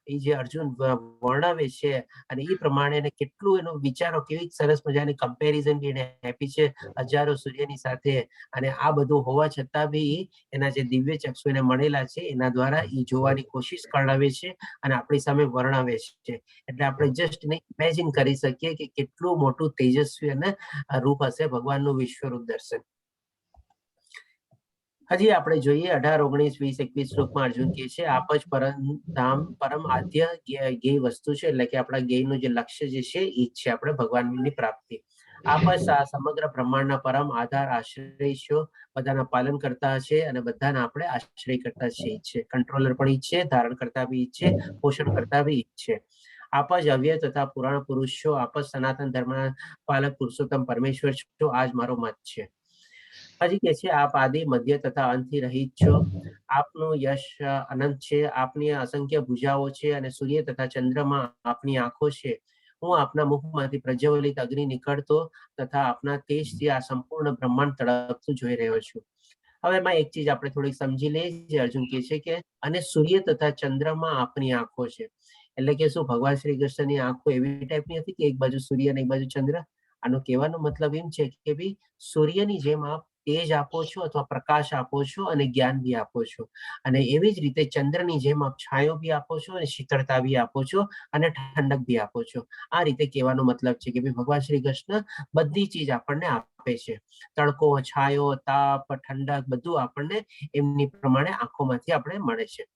એ જે અર્જુન વર્ણવે છે, અને એ પ્રમાણે એને કેટલું એનો વિચારો, કેવી સરસ મજાની કમ્પેરિઝન બી એને આપી છે હજારો સૂર્યની સાથે. અને આ બધું હોવા છતાં બી એના જે દિવ્ય ચક્ષુ એને મળેલા છે એના દ્વારા એ જોવાની કોશિશ કરાવે છે અને આપણી સામે વર્ણવે છે. એટલે આપણે જસ્ટ ઇમેજિન કરી શકીએ કે કેટલું મોટું તેજસ્વી અને રૂપ હશે ભગવાનનું વિશ્વરૂપ દર્શન. હજી આપણે જોઈએ 18, 19, 20, 21 શ્લોકમાં અર્જુન કહે છે, આપ જ પરમ ધામ, પરમ આદ્ય જ્ઞેય વસ્તુ છે. એટલે કે આપણા જ્ઞેયનું જે લક્ષ્ય જે છે એ જ છે આપણે ભગવાનની પ્રાપ્તિ. આપ જ આ સમગ્ર બ્રહ્માંડના પરમ આધાર, આશ્રય છો, બધાના પાલન કરતા છે અને બધાના આપણે આશ્રય કરતા છે. કંટ્રોલર પણ ઈ છે, ધારણ કરતા બી ઈ છે, પોષણ કરતા બી ઈ છે. આપ જ અવ્યય તથા પુરાણ પુરુષ છો, આપ જ સનાતન ધર્મના પાલક પુરુષોત્તમ પરમેશ્વર છો. આ જ મારો મત છે. હજી કે છે, આપ આદિ, મધ્ય તથા અંતથી રહિત છો. આપનું યશ અનંત છે. આપની અસંખ્ય ભુજાઓ છે અને સૂર્ય તથા ચંદ્રમાં આપની આંખો છે. હું આપના મુખમાંથી પ્રજ્વલિત અગ્નિ નીકળતો તથા આપના તેજથી આ સંપૂર્ણ બ્રહ્માંડ તડપતું જોઈ રહ્યો છું. હવે એમાં એક ચીજ આપણે થોડીક સમજી લઈએ. જે અર્જુન કહે છે કે અને સૂર્ય તથા ચંદ્રમાં આપની આંખો છે. એટલે કે શું ભગવાન શ્રી કૃષ્ણની આંખો એવી ટાઈપની હતી કે એક બાજુ સૂર્ય અને એક બાજુ ચંદ્ર? આનો કહેવાનો મતલબ એમ છે કે ભાઈ સૂર્યની જેમ આપ તેજ આપો છો અથવા પ્રકાશ આપો છો અને જ્ઞાન બી આપો છો, અને એવી જ રીતે ચંદ્રની જેમ આપ છાયો બી આપો છો અને શીતળતા બી આપો છો અને ઠંડક બી આપો છો. આ રીતે કહેવાનો મતલબ છે કે ભાઈ ભગવાન શ્રી કૃષ્ણ બધી ચીજ આપણને આપે છે. તડકો, છાયો, તાપ, ઠંડક બધું આપણને એમની પ્રમાણે આંખોમાંથી આપણે મળે છે.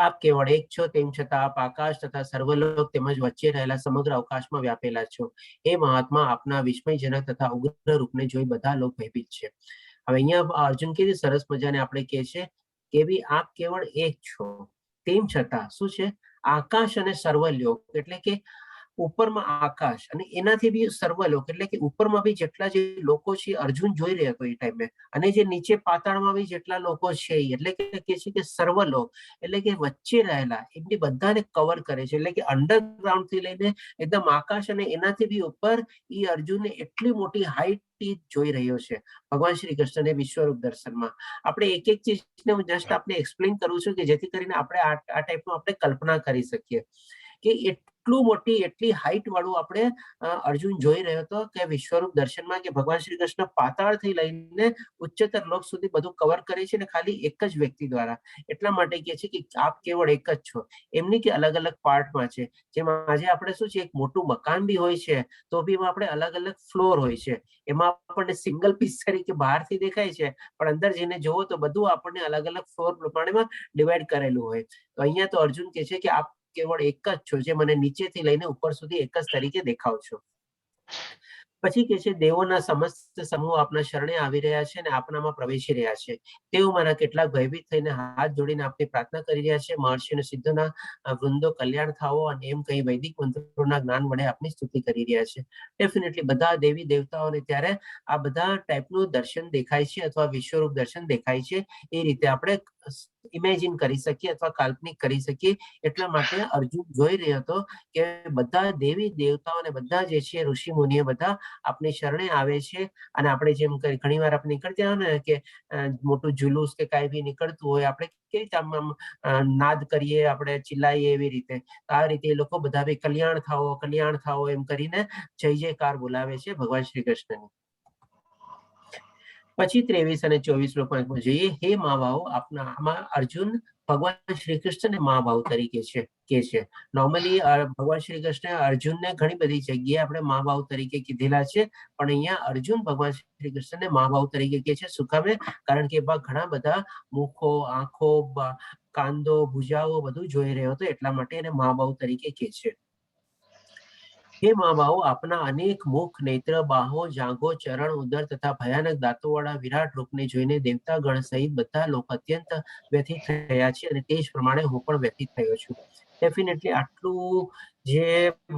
આપ કેવળ એક છો, તેમ છતાં આપ આકાશ તથા સર્વલોક તેમજ વચ્ચે રહેલા સમગ્ર અવકાશમાં વ્યાપેલા છો. એ મહાત્મા આપના વિસ્મયજનક તથા ઉગ્ર રૂપને જોઈ બધા લોક ભયભીત છે. હવે અહીંયા અર્જુન કેવી સરસ મજાને આપણે કહે છે કે ભઈ આપ કેવળ એક છો, તેમ છતાં શું છે? આકાશ અને સર્વલોક, એટલે કે ઉપરમાં આકાશ અને એનાથી બી સર્વલોક, એટલે કે ઉપરમાં બી જેટલા જે લોકો છે અર્જુન જોઈ રહ્યો હતો એ ટાઈમે, અને જે નીચે પાતાળમાં બી જેટલા લોકો છે, એટલે કે કહે છે કે સર્વલોક, એટલે કે વચ્ચે રહેલા એમની બધાને કવર કરે છે. એટલે કે અંડરગ્રાઉન્ડ થી લઈને એકદમ આકાશ અને એનાથી બી ઉપર એ અર્જુનને એટલી મોટી હાઈટ જોઈ રહ્યો છે ભગવાન શ્રી કૃષ્ણને વિશ્વરૂપ દર્શનમાં. આપણે એક એક ચીજને હું જસ્ટ આપણે એક્સપ્લેન કરું છું કે જેથી કરીને આપણે આ ટાઈપનું આપણે કલ્પના કરી શકીએ કે એટલી હાઈટ વાળું આપણે અર્જુન જોઈ રહ્યો હતો કે વિશ્વરૂપ દર્શનમાં કે ભગવાન શ્રી કૃષ્ણ પાતાળથી લઈને ઉચ્ચતર લોક સુધી બધું કવર કરે છે ને ખાલી એક જ વ્યક્તિ દ્વારા. એટલા માટે કહે છે કે આપ કેવળ એક જ છો, એમની કે અલગ અલગ પાર્ટમાં છે. જેમ આજે આપણે શું છે, એક મોટું મકાન બી હોય છે તો બી એમાં આપણે અલગ અલગ ફ્લોર હોય છે. એમાં આપણને સિંગલ પીસ તરીકે બહારથી દેખાય છે, પણ અંદર જઈને જોવો તો બધું આપણને અલગ અલગ ફ્લોર પ્રમાણેમાં ડિવાઈડ કરેલું હોય. તો અહીંયા તો અર્જુન કહે છે કે આપ કેવળ એક જ છો, જે મને નીચેથી લઈને ઉપર સુધી એક જ તરીકે દેખાવ છો. પછી કે છે દેવોના સમસ્ત સમૂહ આપના શરણે આવી રહ્યા છે અને આપનામાં પ્રવેશી રહ્યા છે. તેઓ મારા કેટલાક ભયભીત થઈને હાથ જોડીને આપની પ્રાર્થના કરી રહ્યા છે. મહર્ષિ અને સિદ્ધોના વૃંદો કલ્યાણ થાઓ અને એમ કહી વૈદિક મંત્રોના જ્ઞાન વડે આપની સ્તુતિ કરી રહ્યા છે. ડેફિનેટલી બધા દેવી દેવતાઓને ત્યારે આ બધા ટાઈપનું દર્શન દેખાય છે અથવા વિશ્વરૂપ દર્શન દેખાય છે. એ રીતે આપણે ઇમેજિન કરી શકીએ અથવા કાલ્પનિક કરી શકીએ. એટલા માટે અર્જુન જોઈ રહ્યો હતો કે બધા દેવી દેવતાઓ અને બધા જે છે ઋષિ મુનિઓ બધા આપની શરણે આવે છે. અને આપણે જેમ ઘણી વાર આપણે નીકળતા હોય ને કે મોટું જુલુસ કે કાંઈ બી નીકળતું હોય, આપણે કેવી રીતે આમ નાદ કરીએ, આપણે ચિલ્લાઈએ, એવી રીતે આ રીતે એ લોકો બધા બી કલ્યાણ થાઓ એમ કરીને જય જયકાર બોલાવે છે ભગવાન શ્રી કૃષ્ણની. પછી 23 અને 24 શ્લોકમાં જોઈએ, હે મા ભાવ આપના. આમાં અર્જુન ભગવાન શ્રી કૃષ્ણને મા ભાવ તરીકે કે છે. નોર્મલી ભગવાન શ્રી કૃષ્ણ અર્જુનને ઘણી બધી જગ્યાએ આપણે મા ભાવ તરીકે કીધેલા છે, પણ અહીંયા અર્જુન ભગવાન શ્રી કૃષ્ણને મા ભાવ તરીકે કે છે. શું કામે? કારણ કે એમાં ઘણા બધા મુખો, આંખો, કાંદો, ભુજાઓ બધું જોઈ રહ્યો હતો, એટલા માટે એને મા ભાવ તરીકે કે છે. હે મા ભાવ આપના અનેક મુખ, નેત્ર, બાહો, જાંઘો, ચરણ, ઉદર તથા ભયાનક દાંતો વાળા વિરાટ રૂપને જોઈને દેવતા ગણ સહિત બધા લોકો અત્યંત વ્યથિત થયા છે અને તે જ પ્રમાણે હું પણ વ્યથિત થયો છું. ડેફિનેટલી આટલું જે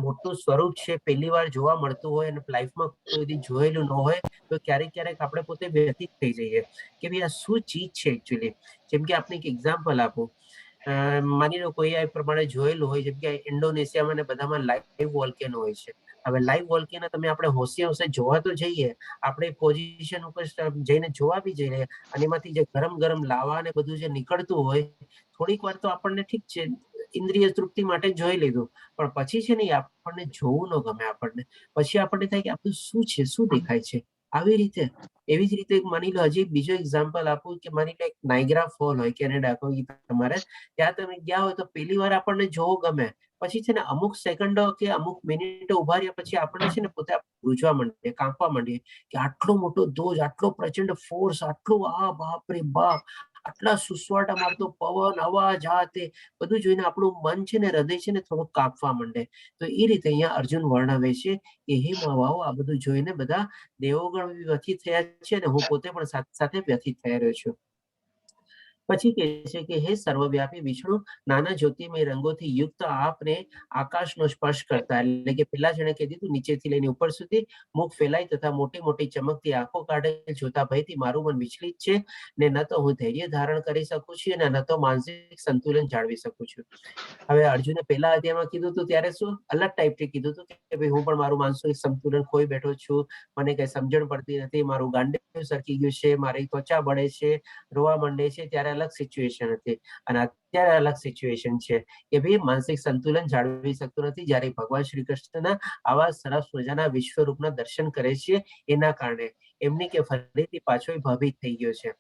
મોટું સ્વરૂપ છે, પહેલી વાર જોવા મળતું હોય અને લાઈફમાં કોઈ દી જોયેલું ન હોય તો ક્યારેક આપણે પોતે વ્યથિત થઈ જઈએ કે ભાઈ આ શું ચીજ છે એકચ્યુઅલી. જેમ કે આપણે એક એક્ઝામ્પલ આપું. માની લો કોઈ આ પ્રમાણે જોયેલું હોય, જેમ કે ઇન્ડોનેશિયામાં ને બધામાં લાઈવ વોલ્કેનો હોય છે. હવે લાઈવ વોલ્કેનો તમે આપણે હોશે જોવા તો જઈએ, આપણે પોઝિશન ઉપર જઈને જોવા બી જઈએ અને એમાંથી જે ગરમ લાવા ને બધું જે નીકળતું હોય, થોડીક વાર તો આપણને ઠીક છે ઇન્દ્રિય તૃપ્તિ માટે જોઈ લીધું, પણ પછી છે ને આપણને જોવું ન ગમે. આપણને પછી આપણને થાય કે આપણું શું છે, શું દેખાય છે આવી રીતે. એવી જ રીતે માની લો હજી બીજો એક્ઝામ્પલ આપું કે માની લો એક નાઇગ્રા ફોલ હોય કેનેડા, કોઈ તમારે ત્યાં તમે ગયા હોય તો પહેલી વાર આપણને જોવો ગમે, પછી છે ને અમુક સેકન્ડો કે અમુક મિનિટો ઉભા રહ્યા પછી આપણને છે ને પોતે ગુંજવા માંડીએ, કાંપવા માંડીએ કે આટલો મોટો ધોજ, આટલો પ્રચંડ ફોર્સ, આટલું બાપ રે બાપ, આટલા સુસવાટા મારતો પવન, અવાજ, આ તે બધું જોઈને આપણું મન છે ને, હૃદય છે ને થોડું કાંપવા માંડે. તો એ રીતે અહીંયા અર્જુન વર્ણવે છે કે હે માવાઓ, આ બધું જોઈને બધા દેવોગણ વ્યથિત થયા છે અને હું પોતે પણ સાથે સાથે વ્યથિત થઈ રહ્યો છું. પછી કહે છે કે હે સર્વવ્યાપી વિષ્ણુ, નાના જ્યોતિમય રંગોથી યુક્ત આપને આકાશનો સ્પર્શ કરતા, એટલે કે પેલા જણે કહી દીધું નીચેથી લઈને ઉપર સુધી મુખ ફેલાય તથા મોટી મોટી ચમકતી આંખો કાઢે, જોતા ભયથી મારું મન વિચલિત છે ને ન તો હું ધૈર્ય ધારણ કરી શકું છું અને ન તો માનસિક સંતુલન જાળવી શકું છું. હવે અર્જુને પહેલા અધ્યાયમાં કીધું હતું ત્યારે શું અલગ ટાઈપથી કીધું હતું કે ભાઈ હું પણ મારું માનસિક સંતુલન ખોઈ બેઠો છું, મને કઈ સમજણ પડતી નથી, મારું ગાંડિવ સરકી ગયું છે, મારી ત્વચા બળે છે, રોવા માંડે છે. ત્યારે અલગ સિચ્યુએશન હતી અને અત્યારે અલગ સિચ્યુએશન છે કે ભાઈ માનસિક સંતુલન જાળવી શકતું નથી. જ્યારે ભગવાન શ્રી કૃષ્ણના આવા સરસ મજાના વિશ્વરૂપના દર્શન કરે છે એના કારણે એમની કે ફરીથી પાછો ભયભીત થઈ ગયો છે.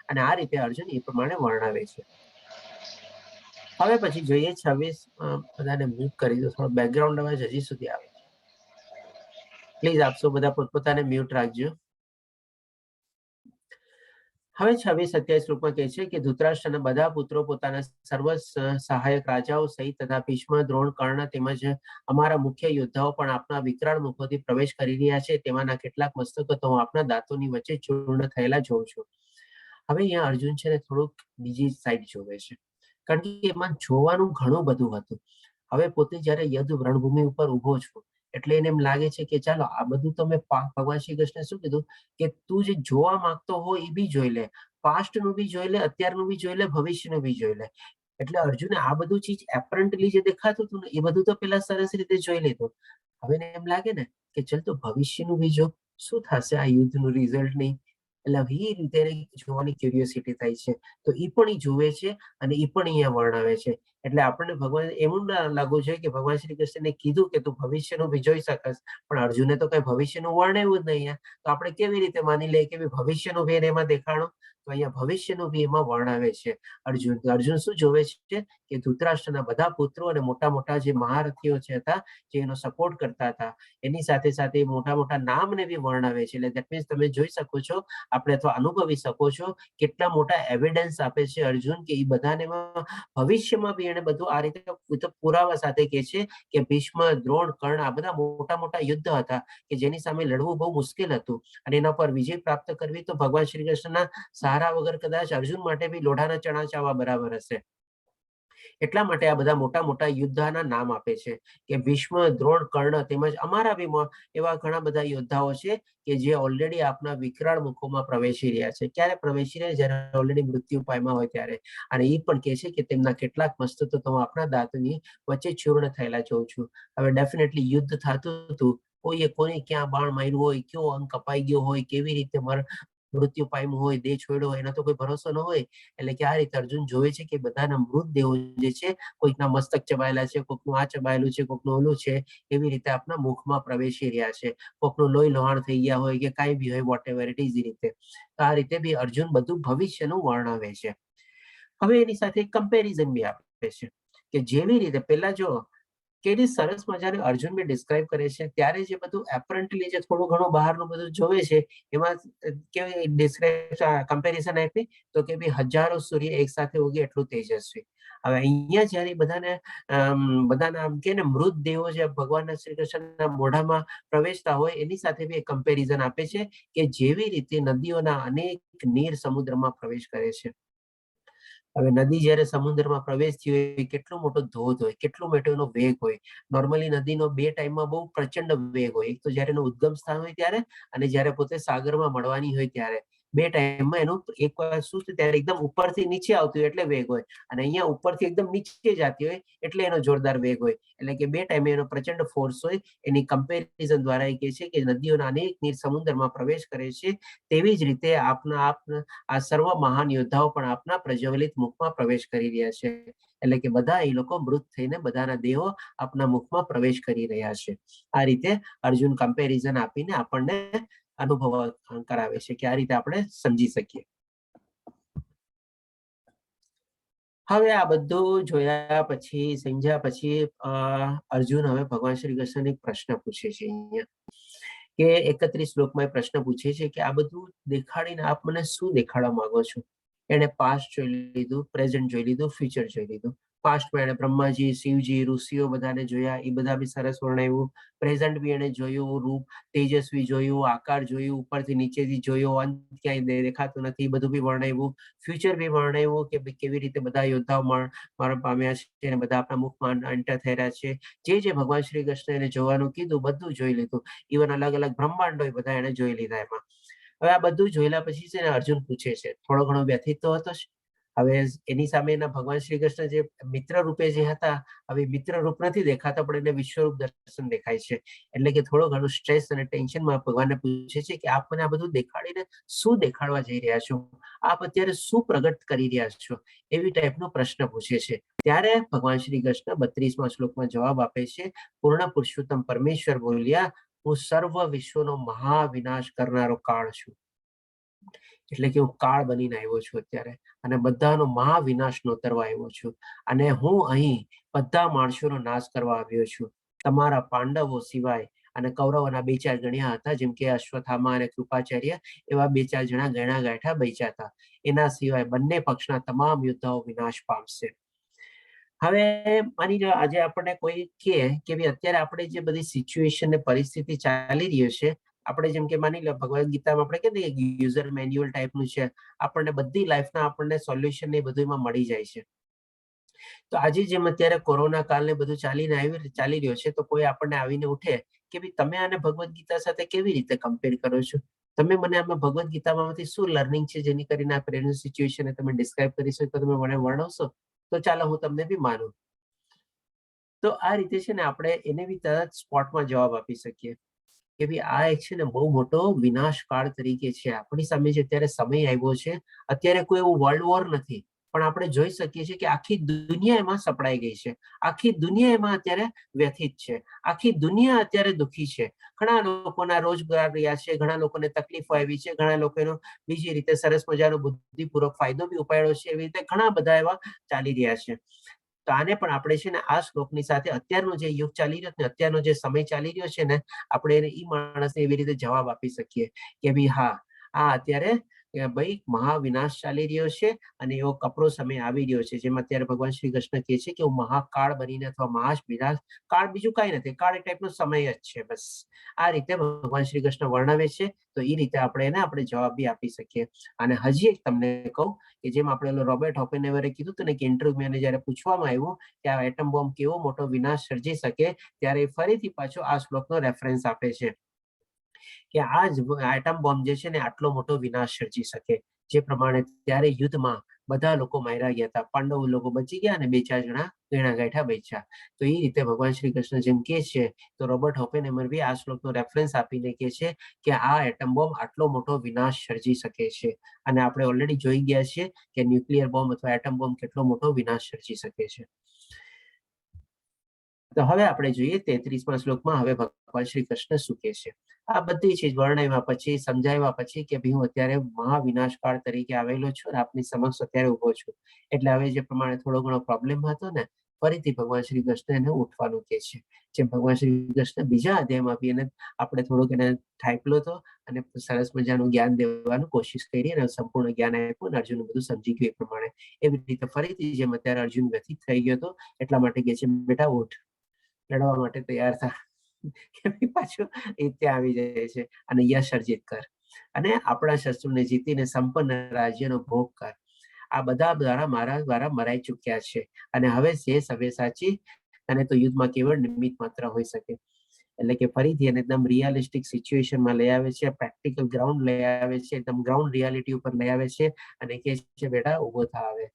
અને આ રીતે અર્જુન એ પ્રમાણે વર્ણવે છે. હવે પછી જોઈએ 26, બધાને મ્યુટ કરી દો, થોડો બેકગ્રાઉન્ડ અવાજ હજી સુધી આવે છે. પ્લીઝ આપસો બધા પોતપોતાને મ્યુટ રાખજો. હવે 26-27 શ્લોકમાં કહે છે કે ધૃતરાષ્ટ્રના બધા પુત્રો પોતાના સર્વ સહાયક રાજાઓ સહિત તથા ભીષ્મ, દ્રોણ, કર્ણ તેમજ અમારા મુખ્ય યોદ્ધાઓ પણ આપના વિકરાળ મુખોથી પ્રવેશ કરી રહ્યા છે. તેમાંના કેટલાક મસ્તકો તો હું આપના દાંતોની વચ્ચે ચૂર્ણ થયેલા જોઉં છું. હવે અહીંયા અર્જુન છે ને થોડુંક બીજી સાઈડ જોવે છે, કારણ કે એમાં જોવાનું ઘણું બધું હતું. હવે પોતે જયારે યુદ્ધ રણભૂમિ ઉપર ઉભો છું એટલે એને એમ લાગે છે કે ચાલો આ બધું તો મેં ભગવાન શ્રી કૃષ્ણે શું કીધું કે તું જે જોવા માંગતો હોય એ બી જોઈ લે, પાસ્ટ નું બી જોઈ લે, અત્યારનું બી જોઈ લે, ભવિષ્યનું બી જોઈ લે. એટલે અર્જુને આ બધું ચીજ એપરન્ટલી જે દેખાતું હતું ને એ બધું તો પેલા સરસ રીતે જોઈ લીધું. હવે એમ લાગે ને કે ચલ તો ભવિષ્યનું બી જો, શું થશે આ યુદ્ધનું રિઝલ્ટ નહીં. એટલે એ રીતે જોવાની ક્યુરિયોસિટી થાય છે. તો એ પણ એ જોવે છે અને એ પણ અહીંયા વર્ણવે છે એટલે આપણને ભગવાન એવું ના લાગવું જોઈએ કે ભગવાન શ્રી કૃષ્ણને કીધું કે તું ભવિષ્યનું બી જોઈ શકસ, પણ અર્જુને તો કઈ ભવિષ્યનું વર્ણવ્યું જ નહીં. તો આપણે કેવી રીતે માની લઈએ કે ભવિષ્યનું ભી એમાં દેખાણો? તો અહીંયા ભવિષ્યનું બી એમાં વર્ણવે છે અર્જુન. અર્જુન શું જોવે છે કે ધૃતરાષ્ટ્રના બધા પુત્રો અને મોટા મોટા જે મહારથીઓ હતા જે એનો સપોર્ટ કરતા હતા એની સાથે સાથે મોટા મોટા નામને બી વર્ણવે છે. એટલે દેટ મીન્સ તમે જોઈ શકો છો, આપણે અથવા અનુભવી શકો છો કેટલા મોટા એવિડન્સ આપે છે અર્જુન કે એ બધાને ભવિષ્યમાં બી એને બધું આ રીતે પુરાવા સાથે કહે છે કે ભીષ્મ, દ્રોણ, કર્ણ આ બધા મોટા મોટા યુદ્ધ હતા કે જેની સામે લડવું બહુ મુશ્કેલ હતું અને એના પર વિજય પ્રાપ્ત કરવી તો ભગવાન શ્રી કૃષ્ણના સહારા વગર કદાચ અર્જુન માટે બી લોઢાના ચણા ચાવવા બરાબર હશે. એટલા માટે આ બધા મોટા મોટા યુદ્ધના નામ આપે છે કે ભીષ્મ, દ્રોણ, કર્ણ તેમજ અમારા બી એવા ઘણા બધા યોદ્ધાઓ છે કે જે ઓલરેડી આપના વિકરાળ મુખોમાં પ્રવેશી રહ્યા છે. ક્યારે પ્રવેશી રહ્યા? જ્યારે ઓલરેડી મૃત્યુ પામ્યા હોય ત્યારે. અને એ પણ કહે છે કે તેમના કેટલાક મસ્તકો તો હું આપણા દાંતની વચ્ચે ચૂર્ણ થયેલા જોઉં છું. હવે ડેફિનેટલી યુદ્ધ થતું હતું, કોઈએ કોને ક્યાં બાણ માર્યું હોય, કયો અંગ કપાઈ ગયો હોય, કેવી રીતે મૃત્યુ પામ્યું હોય, દેહ છોડ્યો હોય, એનો તો કોઈ ભરોસો ન હોય. એટલે કે આ રીતે અર્જુન જોવે છે કે બધાના મૃતદેહો જે છે કોઈકના મસ્તક ચબાયેલા છે, કોઈકનું આ ચબાયેલું છે, કોઈકનું ઓલું છે, એવી રીતે આપણા મુખમાં પ્રવેશી રહ્યા છે. કોઈકનું લોહી લોહાણ થઈ ગયા હોય કે કાંઈ બી હોય, વોટ એવર ઇટ ઇઝ રીતે. તો આ રીતે બી અર્જુન બધું ભવિષ્યનું વર્ણવે છે. હવે એની સાથે કમ્પેરિઝન બી આપે છે કે જેવી રીતે પેલા જો કેટલી સરસ મજાને અર્જુન બી ડિસ્ક્રાઇબ કરે છે ત્યારે જે બધું એપરન્ટલી જે થોડું ઘણું બહારનું બધું જોવે છે એમાં કેવી ડિસ્ક્રાઇબ કમ્પેરિઝન આપી તો કે ભાઈ હજારો સૂર્ય એક સાથે ઉગે એટલું તેજસ્વી. હવે અહીંયા જયારે બધાના આમ કે ને મૃતદેહો જે ભગવાન શ્રી કૃષ્ણના મોઢામાં પ્રવેશતા હોય એની સાથે બી કમ્પેરિઝન આપે છે કે જેવી રીતે નદીઓના અનેક નીર સમુદ્રમાં પ્રવેશ કરે છે. હવે નદી જયારે સમુદ્રમાં પ્રવેશતી હોય કેટલો મોટો ધોધ હોય, કેટલો મોટો એનો વેગ હોય. નોર્મલી નદીનો બે ટાઈમમાં બહુ પ્રચંડ વેગ હોય. એક તો જયારે એનું ઉદ્ગમ સ્થાન હોય ત્યારે અને જયારે પોતે સાગરમાં મળવાની હોય ત્યારે. બે ટાઈમમાં એનું એક વાર શું છે ત્યારે એકદમ ઉપરથી નીચે આવતી હોય એટલે વેગ હોય અને અહીંયા ઉપરથી એકદમ નીચે જતી હોય એટલે એનો જોરદાર વેગ હોય. એટલે કે બે ટાઈમે એનો પ્રચંડ ફોર્સ હોય. એની કમ્પેરિઝન દ્વારા એ કહે છે કે નદીઓના અનેક નીર સમુદ્રમાં પ્રવેશ કરે છે તેવી જ રીતે આ સર્વ મહાન યોદ્ધાઓ પણ આપના પ્રજ્વલિત મુખમાં પ્રવેશ કરી રહ્યા છે. એટલે કે બધા એ લોકો મૃત થઈને બધાના દેહો આપના મુખમાં પ્રવેશ કરી રહ્યા છે. આ રીતે અર્જુન કમ્પેરિઝન આપીને આપણને અનુભવ કરાવે છે કે આ રીતે આપણે સમજી શકીએ. હવે આ બધું જોયા પછી સમજ્યા પછી અર્જુન હવે ભગવાન શ્રી કૃષ્ણને એક પ્રશ્ન પૂછે છે અહીંયા કે 31 શ્લોકમાં પ્રશ્ન પૂછે છે કે આ બધું દેખાડીને આપ મને શું દેખાડવા માંગો છો? એને પાસ્ટ જોઈ લીધું, પ્રેઝન્ટ જોઈ લીધું, ફ્યુચર જોઈ લીધું. પાસ્ટમાં એને બ્રહ્માજી, શિવજી, ઋષિઓ બધાને જોયા, એ બધા બી સરસ વર્ણવ્યું. પ્રેઝન્ટ બી એને જોયું, રૂપ તેજસ્વી જોયું, આકાર જોયું, ઉપરથી નીચેથી જોયો, અંત ક્યાંય દેખાતું નથી, બધું બી વર્ણવ્યું. ફ્યુચર બી વર્ણવ્યું કે કેવી રીતે બધા યોદ્ધાઓ મરણ પામ્યા છે અને બધા આપણા મુખમાં એન્ટર થઈ રહ્યા છે. જે ભગવાન શ્રી કૃષ્ણ એને જોવાનું કીધું બધું જોઈ લીધું. ઇવન અલગ અલગ બ્રહ્માંડો બધા એને જોઈ લીધા એમાં. હવે આ બધું જોયેલા પછી છે ને અર્જુન પૂછે છે, થોડો ઘણો વ્યથિત તો હતો. હવે એની સામે એના ભગવાન શ્રી કૃષ્ણ જે મિત્ર રૂપે જે હતા, હવે મિત્ર રૂપ નથી દેખાતા પણ એને વિશ્વરૂપ દર્શન દેખાય છે. એટલે કે થોડો ઘણો સ્ટ્રેસ અને ટેન્શનમાં ભગવાનને પૂછે છે કે આપ મને આ બધું દેખાડીને શું દેખાડવા જઈ રહ્યા છો? આપ અત્યારે શું પ્રગટ કરી રહ્યા છો? એવી ટાઈપનો પ્રશ્ન પૂછે છે. ત્યારે ભગવાન શ્રી કૃષ્ણ 32મા શ્લોકમાં જવાબ આપે છે. પૂર્ણ પુરુષોત્તમ પરમેશ્વર બોલ્યા, હું સર્વ વિશ્વનો મહાવિનાશ કરનારો કાળ છું. એટલે કે હું કાળ બનીને આવ્યો છું અત્યારે અને બધાનો મહાવિનાશ નોતરવા આવ્યો છું અને હું અહીં બધા માણસોનો નાશ કરવા આવ્યો છું. તમારા પાંડવો સિવાય અને કૌરવોના 2-4 ગણ્યા હતા, જેમ કે અશ્વત્થામા અને કૃપાચાર્ય, એવા 2-4 જણા ગણ્યા ગાંઠા બચ્યા હતા. એના સિવાય બંને પક્ષના તમામ યોદ્ધાઓ વિનાશ પામશે. હવે માની લો આજે આપણને કોઈ કહે કે ભાઈ અત્યારે આપણે જે બધી સિચ્યુએશન ને પરિસ્થિતિ ચાલી રહી છે, આપણે જેમ કે માની લો ભગવદ્ ગીતામાં આપણે કહીએ કે યુઝર મેન્યુઅલ ટાઈપનું છે, આપણને બધી લાઈફના આપણને સોલ્યુશન ને બધું એમાં મળી જાય છે. તો આજે જેમ અત્યારે કોરોના કાળને બધું ચાલી રહ્યો છે, તો કોઈ આપણને આવીને ઉઠે કે ભાઈ તમે આને ભગવદ્ ગીતા સાથે કેવી રીતે કમ્પેર કરો છો? તમે મને આમાં ભગવદ્ ગીતામાંથી શું લર્નિંગ છે જેની કરીને આ પ્રેઝન્ટ સિચ્યુએશન તમે ડિસ્ક્રાઇબ કરી શકો, તમે મને વર્ણવશો? તો ચાલો હું તમને બી માનું. તો આ રીતે છે ને આપણે એને બી તરત સ્પોટમાં જવાબ આપી શકીએ કે ભાઈ આ એક છે ને બહુ મોટો વિનાશ કાળ તરીકે છે આપણી સામે જે અત્યારે સમય આવ્યો છે. અત્યારે કોઈ એવું વર્લ્ડ વોર નથી, પણ આપણે જોઈ શકીએ છીએ કે આખી દુનિયા એમાં સપડાઈ ગઈ છે, આખી દુનિયા એમાં અત્યારે વ્યથિત છે, આખી દુનિયા અત્યારે દુઃખી છે. ઘણા લોકોના રોજગાર રહ્યા છે, ઘણા લોકોને તકલીફો આવી છે, ઘણા લોકોનો બીજી રીતે સરસ મજાનો બુદ્ધિપૂર્વક ફાયદો બી ઉપાડ્યો છે. એવી રીતે ઘણા બધા એવા ચાલી રહ્યા છે. તો આને પણ આપણે છે ને આ શ્લોકની સાથે અત્યારનો જે યુગ ચાલી રહ્યો છે, અત્યારનો જે સમય ચાલી રહ્યો છે ને, આપણે એને ઈ માણસને એવી રીતે જવાબ આપી શકીએ કે ભાઈ હા, આ અત્યારે ભાઈ મહાવિનાશ ચાલી રહ્યો છે અને એવો કપરો સમય આવી રહ્યો છે, જેમાં અત્યારે ભગવાન શ્રી કૃષ્ણ કહે છે કે હું મહાકાળ બનીને અથવા મહાવિનાશ, કાળ બીજું કઈ નથી, કાળ એ ટાઈપનો સમય જ છે. બસ આ રીતે ભગવાન શ્રી કૃષ્ણ વર્ણવે છે. તો એ રીતે આપણે જવાબ બી આપી શકીએ. અને હજી એક તમને કહું કે જેમ આપણે રોબર્ટ ઓપેનહેવરે કીધું હતું ને કે ઇન્ટરવ્યુને જયારે પૂછવામાં આવ્યું કે આ એટમ બોમ્બ કેવો મોટો વિનાશ સર્જી શકે, ત્યારે ફરીથી પાછો આ શ્લોકનો રેફરન્સ આપે છે કે આ જ એટમ બોમ્બ જે છે ને આટલો મોટો વિનાશ સર્જી શકે. જે પ્રમાણે ત્યારે યુદ્ધમાં બધા લોકો માર્યા ગયા હતા, પાંડવો લોકો બચી ગયા અને 2-4 જણા ગણા ગાંઠા બચ્યા. તો એ રીતે ભગવાન શ્રી કૃષ્ણ જેમ કે છે, તો રોબર્ટ ઓપેનહેમર બી આ શ્લોકનો રેફરન્સ આપીને કે છે કે આ એટમ બોમ્બ આટલો મોટો વિનાશ સર્જી શકે છે. અને આપણે ઓલરેડી જોઈ ગયા છીએ કે ન્યુક્લિયર બોમ્બ અથવા એટમ બોમ્બ કેટલો મોટો વિનાશ સર્જી શકે છે. તો હવે આપણે જોઈએ 33મા શ્લોકમાં હવે ભગવાન શ્રી કૃષ્ણ શું કહે છે. આ બધી ચીજ વર્ણવ્યા પછી, સમજાવ્યા પછી કે ભાઈ હું અત્યારે મહાવિનાશકાળ તરીકે આવેલો છું અને આપની સમક્ષ અત્યારે ઉભો છું. એટલે હવે જે પ્રમાણે થોડો ઘણો પ્રોબ્લેમ હતો ને, ફરીથી ભગવાન શ્રી કૃષ્ણ એને ઉઠવાનું કહે છે. જેમ ભગવાન શ્રી કૃષ્ણ બીજા અધ્યાયમાં બી એને આપણે થોડુંક એને થાપલો હતો અને સરસ મજાનું જ્ઞાન દેવાનું કોશિશ કરી અને સંપૂર્ણ જ્ઞાન આપ્યું અને અર્જુન બધું સમજી ગયું. એ પ્રમાણે એવી રીતે ફરીથી જેમ અત્યારે અર્જુન વ્યથિત થઈ ગયો હતો, એટલા માટે કહે છે બેટા ઉઠ, લડવા માટે તૈયાર થા. પાછું એ ત્યાં આવી જાય છે અને યશ અર્જિત કર અને આપણા શત્રુને જીતીને સંપન્ન રાજ્યનો ભોગ કર. આ બધા દ્વારા મારા દ્વારા મરાઈ ચુક્યા છે અને હવે શેષ હવે સાચી અને તો યુદ્ધમાં કેવળ નિમિત્ત માત્ર હોઈ શકે. એટલે કે ફરીથી એને એકદમ રિયાલિસ્ટિક સિચ્યુએશનમાં લઈ આવે છે, પ્રેક્ટિકલ ગ્રાઉન્ડ લઈ આવે છે, એકદમ ગ્રાઉન્ડ રિયાલિટી ઉપર લઈ આવે છે અને કહે છે બેટા ઉભો થા. હવે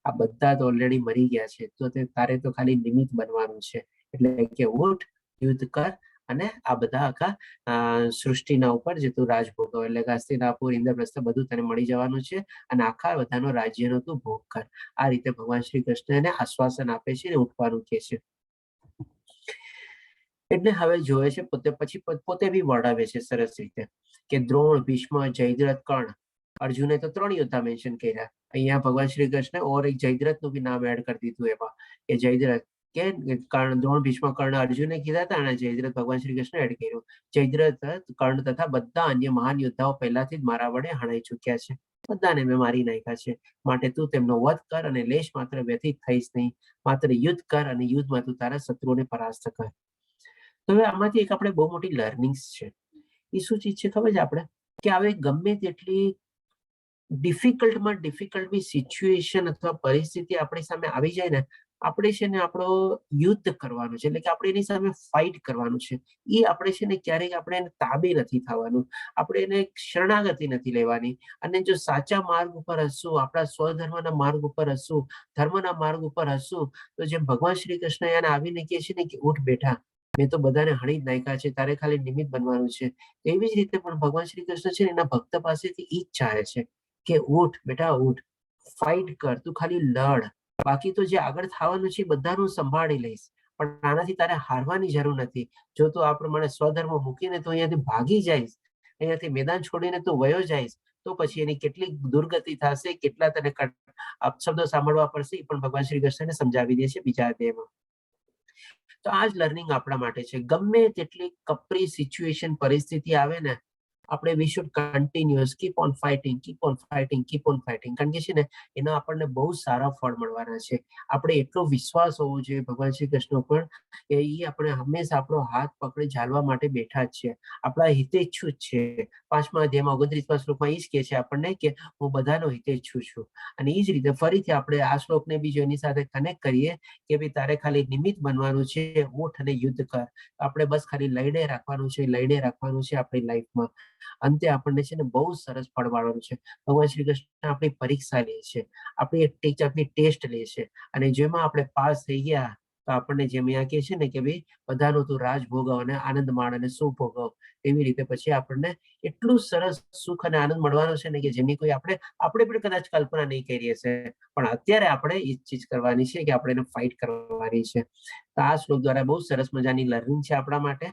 આ બધા તો ઓલરેડી મરી ગયા છે, તો તારે તો ખાલી નિમિત્ત બનવાનું છે. એટલે કે ઉઠ, યુદ્ધ કર અને આ બધા આખા સૃષ્ટિના ઉપર જે તું રાજ ભોગવ, એટલે કે હસ્તિનાપુર, ઇન્દ્રપ્રસ્થ બધું તને મળી જવાનું છે અને આખા બધાનો રાજ્યનો તું ભોગ કર. આ રીતે ભગવાન શ્રી કૃષ્ણ એને આશ્વાસન આપે છે અને ઉઠવાનું કહે છે. એટલે હવે જોવે છે પછી પોતે બી વર્ણવે છે સરસ રીતે કે દ્રોણ, ભીષ્મ, જયદ્રથ, કર્ણ. અર્જુને તો 3 યોદ્ધા મેન્શન કર્યા. અહીંયા ભગવાન શ્રી કૃષ્ણ ઓર એક જયદ્રથનું બી નામ એડ કરી દીધું એમાં કે જયદ્રથ કે કર્ણ, દ્રોણ, ભીષ્મ, કર્ણ અર્જુને કીધા હતા અને જયદ્રથ ભગવાન શ્રી કૃષ્ણ એડ કર્યું. જયદ્રથ, કર્ણ તથા બધા અન્ય મહાન યોદ્ધાઓ પહેલાથી જ મારા વડે હણાઈ ચુક્યા છે. બધાને મેં મારી નાખ્યા છે. માટે તું તેમનો વધ કર અને લેશ માત્ર વ્યથિત થઈશ નહીં. માત્ર યુદ્ધ કર અને યુદ્ધમાં તું તારા શત્રુઓને પરાસ્ત કર. તો હવે આમાંથી એક આપણે બહુ મોટી લર્નિંગ્સ છે. એ શું ચીજ છે ખબર છે આપણે કે હવે ગમે તેટલી ડિફિકલ્ટમાં ડિફિકલ્ટ બી સિચ્યુએશન અથવા પરિસ્થિતિ આપણી સામે આવી જાય ને, આપણે છે ને આપણો યુદ્ધ કરવાનું છે, એટલે કે આપણે એની સામે ફાઇટ કરવાનું છે. એ આપણે છે ને ક્યારેક આપણે એને તાબે નથી થવાનું, આપણે એને શરણાગતિ નથી લેવાની. અને જો સાચા માર્ગ ઉપર હશું, આપણા સ્વધર્મના માર્ગ ઉપર હશું, ધર્મના માર્ગ ઉપર હશું, તો જેમ ભગવાન શ્રી કૃષ્ણ એને આવીને કહે છે ને કે ઉઠ બેઠા, મેં તો બધાને હણી જ નાખ્યા છે, તારે ખાલી નિમિત્ત બનવાનું છે. એવી જ રીતે પણ ભગવાન શ્રી કૃષ્ણ છે એના ભક્ત પાસેથી ઈ જ ચાહે છે કે ઉઠ બેટા ઉઠ, ફાઇટ કર, તું ખાલી લડ. બાકી તો જે આગળ થવાનું છે બધાનું સંભાળી લઈશ, પણ આનાથી તારે હારવાની જરૂર નથી. જો તું આ પ્રમાણે સ્વધર્મ મૂકીને તો અહીંયાથી ભાગી જઈશ, અહીંયાથી મેદાન છોડીને તું વયો જઈશ, તો પછી એની કેટલી દુર્ગતિ થશે, કેટલા તને અપશબ્દો સાંભળવા પડશે, એ પણ ભગવાન શ્રી કૃષ્ણને સમજાવી દે છે બીજા અધ્યાયમાં. તો આ જ લર્નિંગ આપણા માટે છે. ગમે તેટલી કપરી સિચ્યુએશન પરિસ્થિતિ આવે ને, આપણે we should continuous keep on fighting, keep on fighting, keep on fighting. કારણ કે છે ને એના આપણને બહુ સારા ફળ મળવાના છે. આપણે એટલો વિશ્વાસ હોવો જોઈએ ભગવાન શ્રી કૃષ્ણ પર કે એ આપણે હંમેશા આપણો હાથ પકડી ઝાલવા માટે બેઠા જ છે, આપણા હિતેચ્છુ જ છે. 5મા અધ્યાયમાં 29મા શ્લોકમાં એ જ કહે છે આપણને કે હું બધાનો હિતેચ્છુ છું. અને એ જ રીતે ફરીથી આપણે આ શ્લોકને બી એની સાથે કનેક્ટ કરીએ કે ભાઈ તારે ખાલી નિમિત્ત બનવાનું છે, ઉઠ અને યુદ્ધ કર. આપણે બસ ખાલી લઈને રાખવાનું છે, લઈને રાખવાનું છે આપણી લાઈફમાં. અંતે આપણને છે ને બહુ સરસ ફળ મળવાનું છે. ભગવાન શ્રી કૃષ્ણ આપણી પરીક્ષા લે છે, આપણી ટેસ્ટ લે છે, અને જેમાં આપણે પાસ થઈ ગયા તો આપણને જેમ અહીંયા કહે છે ને કે ભાઈ બધાનું તું રાજ ભોગવ અને આનંદ માણ અને સુખ ભોગવ, એવી રીતે પછી આપણને એટલું સરસ સુખ અને આનંદ મળવાનો છે ને કે જેની કોઈ આપણે પણ કદાચ કલ્પના નહીં કરી હશે, પણ અત્યારે આપણે એ ચીજ કરવાની છે કે આપણે એને ફાઇટ કરવાની છે. તો આ શ્લોક દ્વારા બહુ સરસ મજાની લર્નિંગ છે આપણા માટે.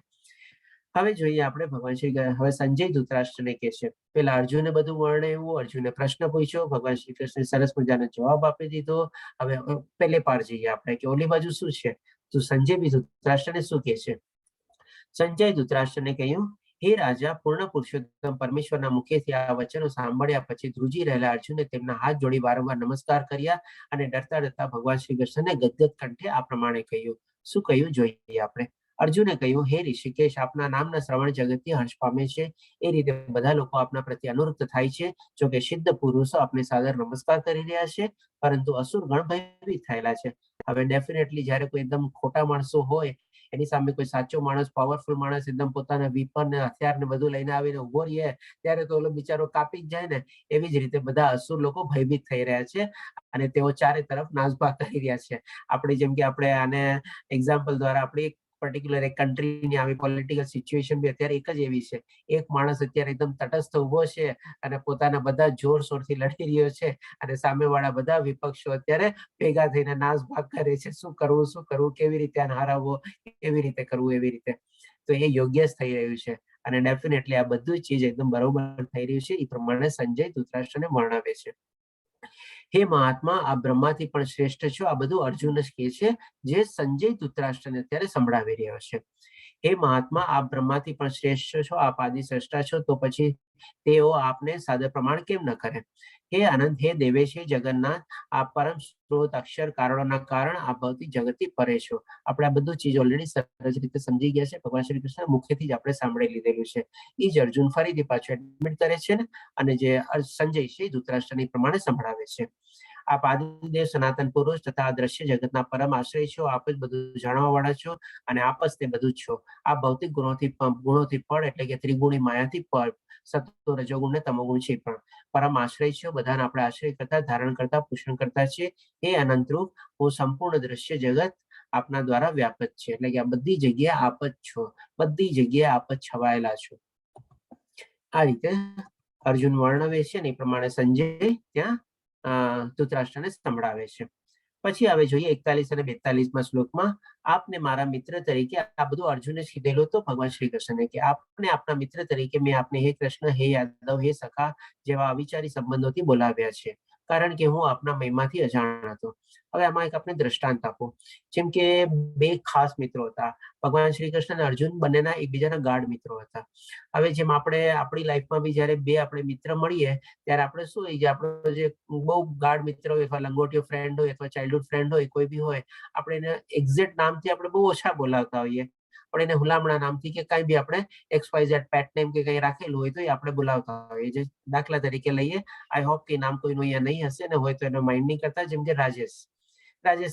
હવે જોઈએ આપણે ભગવાન શ્રી હવે સંજય ધૃતરાષ્ટ્રને કહે છે, પેલા અર્જુને બધું વર્ણવ્યું, અર્જુને પ્રશ્ન પૂછ્યો, ભગવાન શ્રી કૃષ્ણે સરસ મજાનો જવાબ આપી દીધો. હવે પહેલે પાર જઈએ આપણે કે ઓલી બાજુ શું છે, તો સંજય બી ધૃતરાષ્ટ્રને શું કહે છે. સંજય ધૃતરાષ્ટ્રને કહ્યું, હે રાજા, પૂર્ણ પુરુષોત્તમ પરમેશ્વરના મુખેથી આ વચનો સાંભળ્યા પછી ધ્રુજી રહેલા અર્જુને તેમના હાથ જોડી વારંવાર નમસ્કાર કર્યા અને ડરતા ડરતા ભગવાન શ્રી કૃષ્ણને ગદગદ કંઠે આ પ્રમાણે કહ્યું. શું કહ્યું જોઈએ આપણે. અર્જુને કહ્યું, હે ઋષિકેશ, આપના નામના શ્રવણ જગતથી હર્ષ પામે છે. એ રીતે બધા લોકો આપના પ્રત્યે અનુરક્ત થાય છે. જો કે સિદ્ધ પુરુષો આપને સાદર નમસ્કાર કરી રહ્યા છે, પરંતુ અસુર ગણ ભયભીત થયેલા છે. હવે ડેફિનેટલી જ્યારે કોઈ એકદમ ખોટા માણસો હોય એની સામે કોઈ સાચો માણસ, પાવરફુલ માણસ એકદમ પોતાના વીપન ને હથિયાર ને બધું લઈને આવીને ઉભો રહે ત્યારે તો ઓલો બિચારો કાપી જ જાય ને. એવી જ રીતે બધા અસુર લોકો ભયભીત થઈ રહ્યા છે અને તેઓ ચારે તરફ નાસભાગ કરી રહ્યા છે. આપણે જેમ કે આપણે આને એક્ઝામ્પલ દ્વારા આપણી પર્ટિક્યુલર એક કન્ટ્રીની આવી પોલિટિકલ સિચ્યુએશન બી અત્યારે એક જ એવી છે. એક માણસ અત્યારે એકદમ તટસ્થ ઉભો છે અને પોતાના બધા જોરશોરથી લડી રહ્યો છે અને સામેવાળા બધા વિપક્ષો અત્યારે ભેગા થઈને નાસભાગ કરે છે. શું કરવું, કેવી રીતે આને હરાવવો, કેવી રીતે કરવું, એવી રીતે. તો એ યોગ્ય જ થઈ રહ્યું છે અને ડેફિનેટલી આ બધું ચીજ એકદમ બરોબર થઈ રહ્યું છે. એ પ્રમાણે સંજય ધૃતરાષ્ટ્રને વર્ણવે છે. હે મહાત્મા, આ બ્રહ્માથી પણ શ્રેષ્ઠ છો. આ બધું અર્જુન જ કહે છે, જે સંજય ધૃતરાષ્ટ્રને અત્યારે સંભળાવી રહ્યો છે. હે મહાત્મા, આપ બ્રહ્માથી પણ શ્રેષ્ઠ છો, આપ આદિ સૃષ્ટા છો, તો પછી તેઓ આપને સાદર પ્રમાણ કેમ ન કરે. હે આનંદ, હે દેવેશ, હે જગન્નાથ, આપ પરમ સ્ત્રોત અક્ષર કારણોના કારણ આ ભૌતિક જગતથી પરે છો. આપણે આ બધું ચીજ ઓલરેડી સરસ રીતે સમજી ગયા છે. ભગવાન શ્રી કૃષ્ણ મુખેથી જ આપણે સાંભળી લીધેલું છે. એ જ અર્જુન ફરીથી પાછું એડમિટ કરે છે ને, અને જે સંજય છે ધૃતરાષ્ટ્રની પ્રમાણે સંભળાવે છે. આપ આદિદેવ સનાતન પુરુષ તથા દ્રશ્ય જગતના પરમ આશ્રય છો. આપ જ બધું જાણવા વાળા છો અને આપ જ તે બધું જ છો. આ ભૌતિક ગુણોથી ફળ એટલે કે ત્રિગુણી માયાથી ફળ, સત્વ રજોગુણ ને તમોગુણ છે પણ પરમ આશ્રય છો. બધાને આપણે આશ્રય કરતા, ધારણ કરતા, પોષણ કરતા છે. એ અનંતરૂપ હું સંપૂર્ણ દ્રશ્ય જગત આપના દ્વારા વ્યાપક છે. એટલે કે આ બધી જગ્યાએ આપ જ છો, બધી જગ્યાએ આપ જ છવાયેલા છો. આ રીતે અર્જુન વર્ણવે છે ને એ પ્રમાણે સંજય ત્યાં ધૃતરાષ્ટ્રને સંભળાવે છે. પછી હવે જોઈએ 41 અને 42માં શ્લોકમાં, આપને મારા મિત્ર તરીકે, આ બધું અર્જુને કીધેલું તો ભગવાન શ્રી કૃષ્ણને કે આપને આપના મિત્ર તરીકે મેં આપને હે કૃષ્ણ, હે યાદવ, હે સખા જેવા અવિચારી સંબંધોથી બોલાવ્યા છે, કારણ કે હું આપના મહિમાથી અજાણ હતો. હવે આમાં એક આપણે દ્રષ્ટાંત આપો. જેમ કે બે ખાસ મિત્રો હતા, ભગવાન શ્રી કૃષ્ણ અને અર્જુન બંનેના એકબીજાના ગાઢ મિત્રો હતા. હવે જેમ આપણે આપણી લાઈફમાં બી જયારે બે આપણે મિત્ર મળીએ ત્યારે આપણે શું હોય, આપણો જે બહુ ગાઢ મિત્ર હોય અથવા લંગોટીયો ફ્રેન્ડ હોય અથવા ચાઇલ્ડહુડ ફ્રેન્ડ હોય, કોઈ બી હોય, આપણે એને એક્ઝેક્ટ નામથી આપણે બહુ ઓછા બોલાવતા હોઈએ, પણ એને હુલામણા નામથી કે કઈ બી આપણે XYZ પેટ નેમ કે કઈ રાખેલું હોય તો એ આપણે બોલાવતા હોઈએ. જે દાખલા તરીકે લઈએ, આઈ હોપ કે નામ કોઈનું અહીંયા નહીં હશે ને, હોય તો એને માઇન્ડ નહીં કરતા. જેમ કે રાજેશ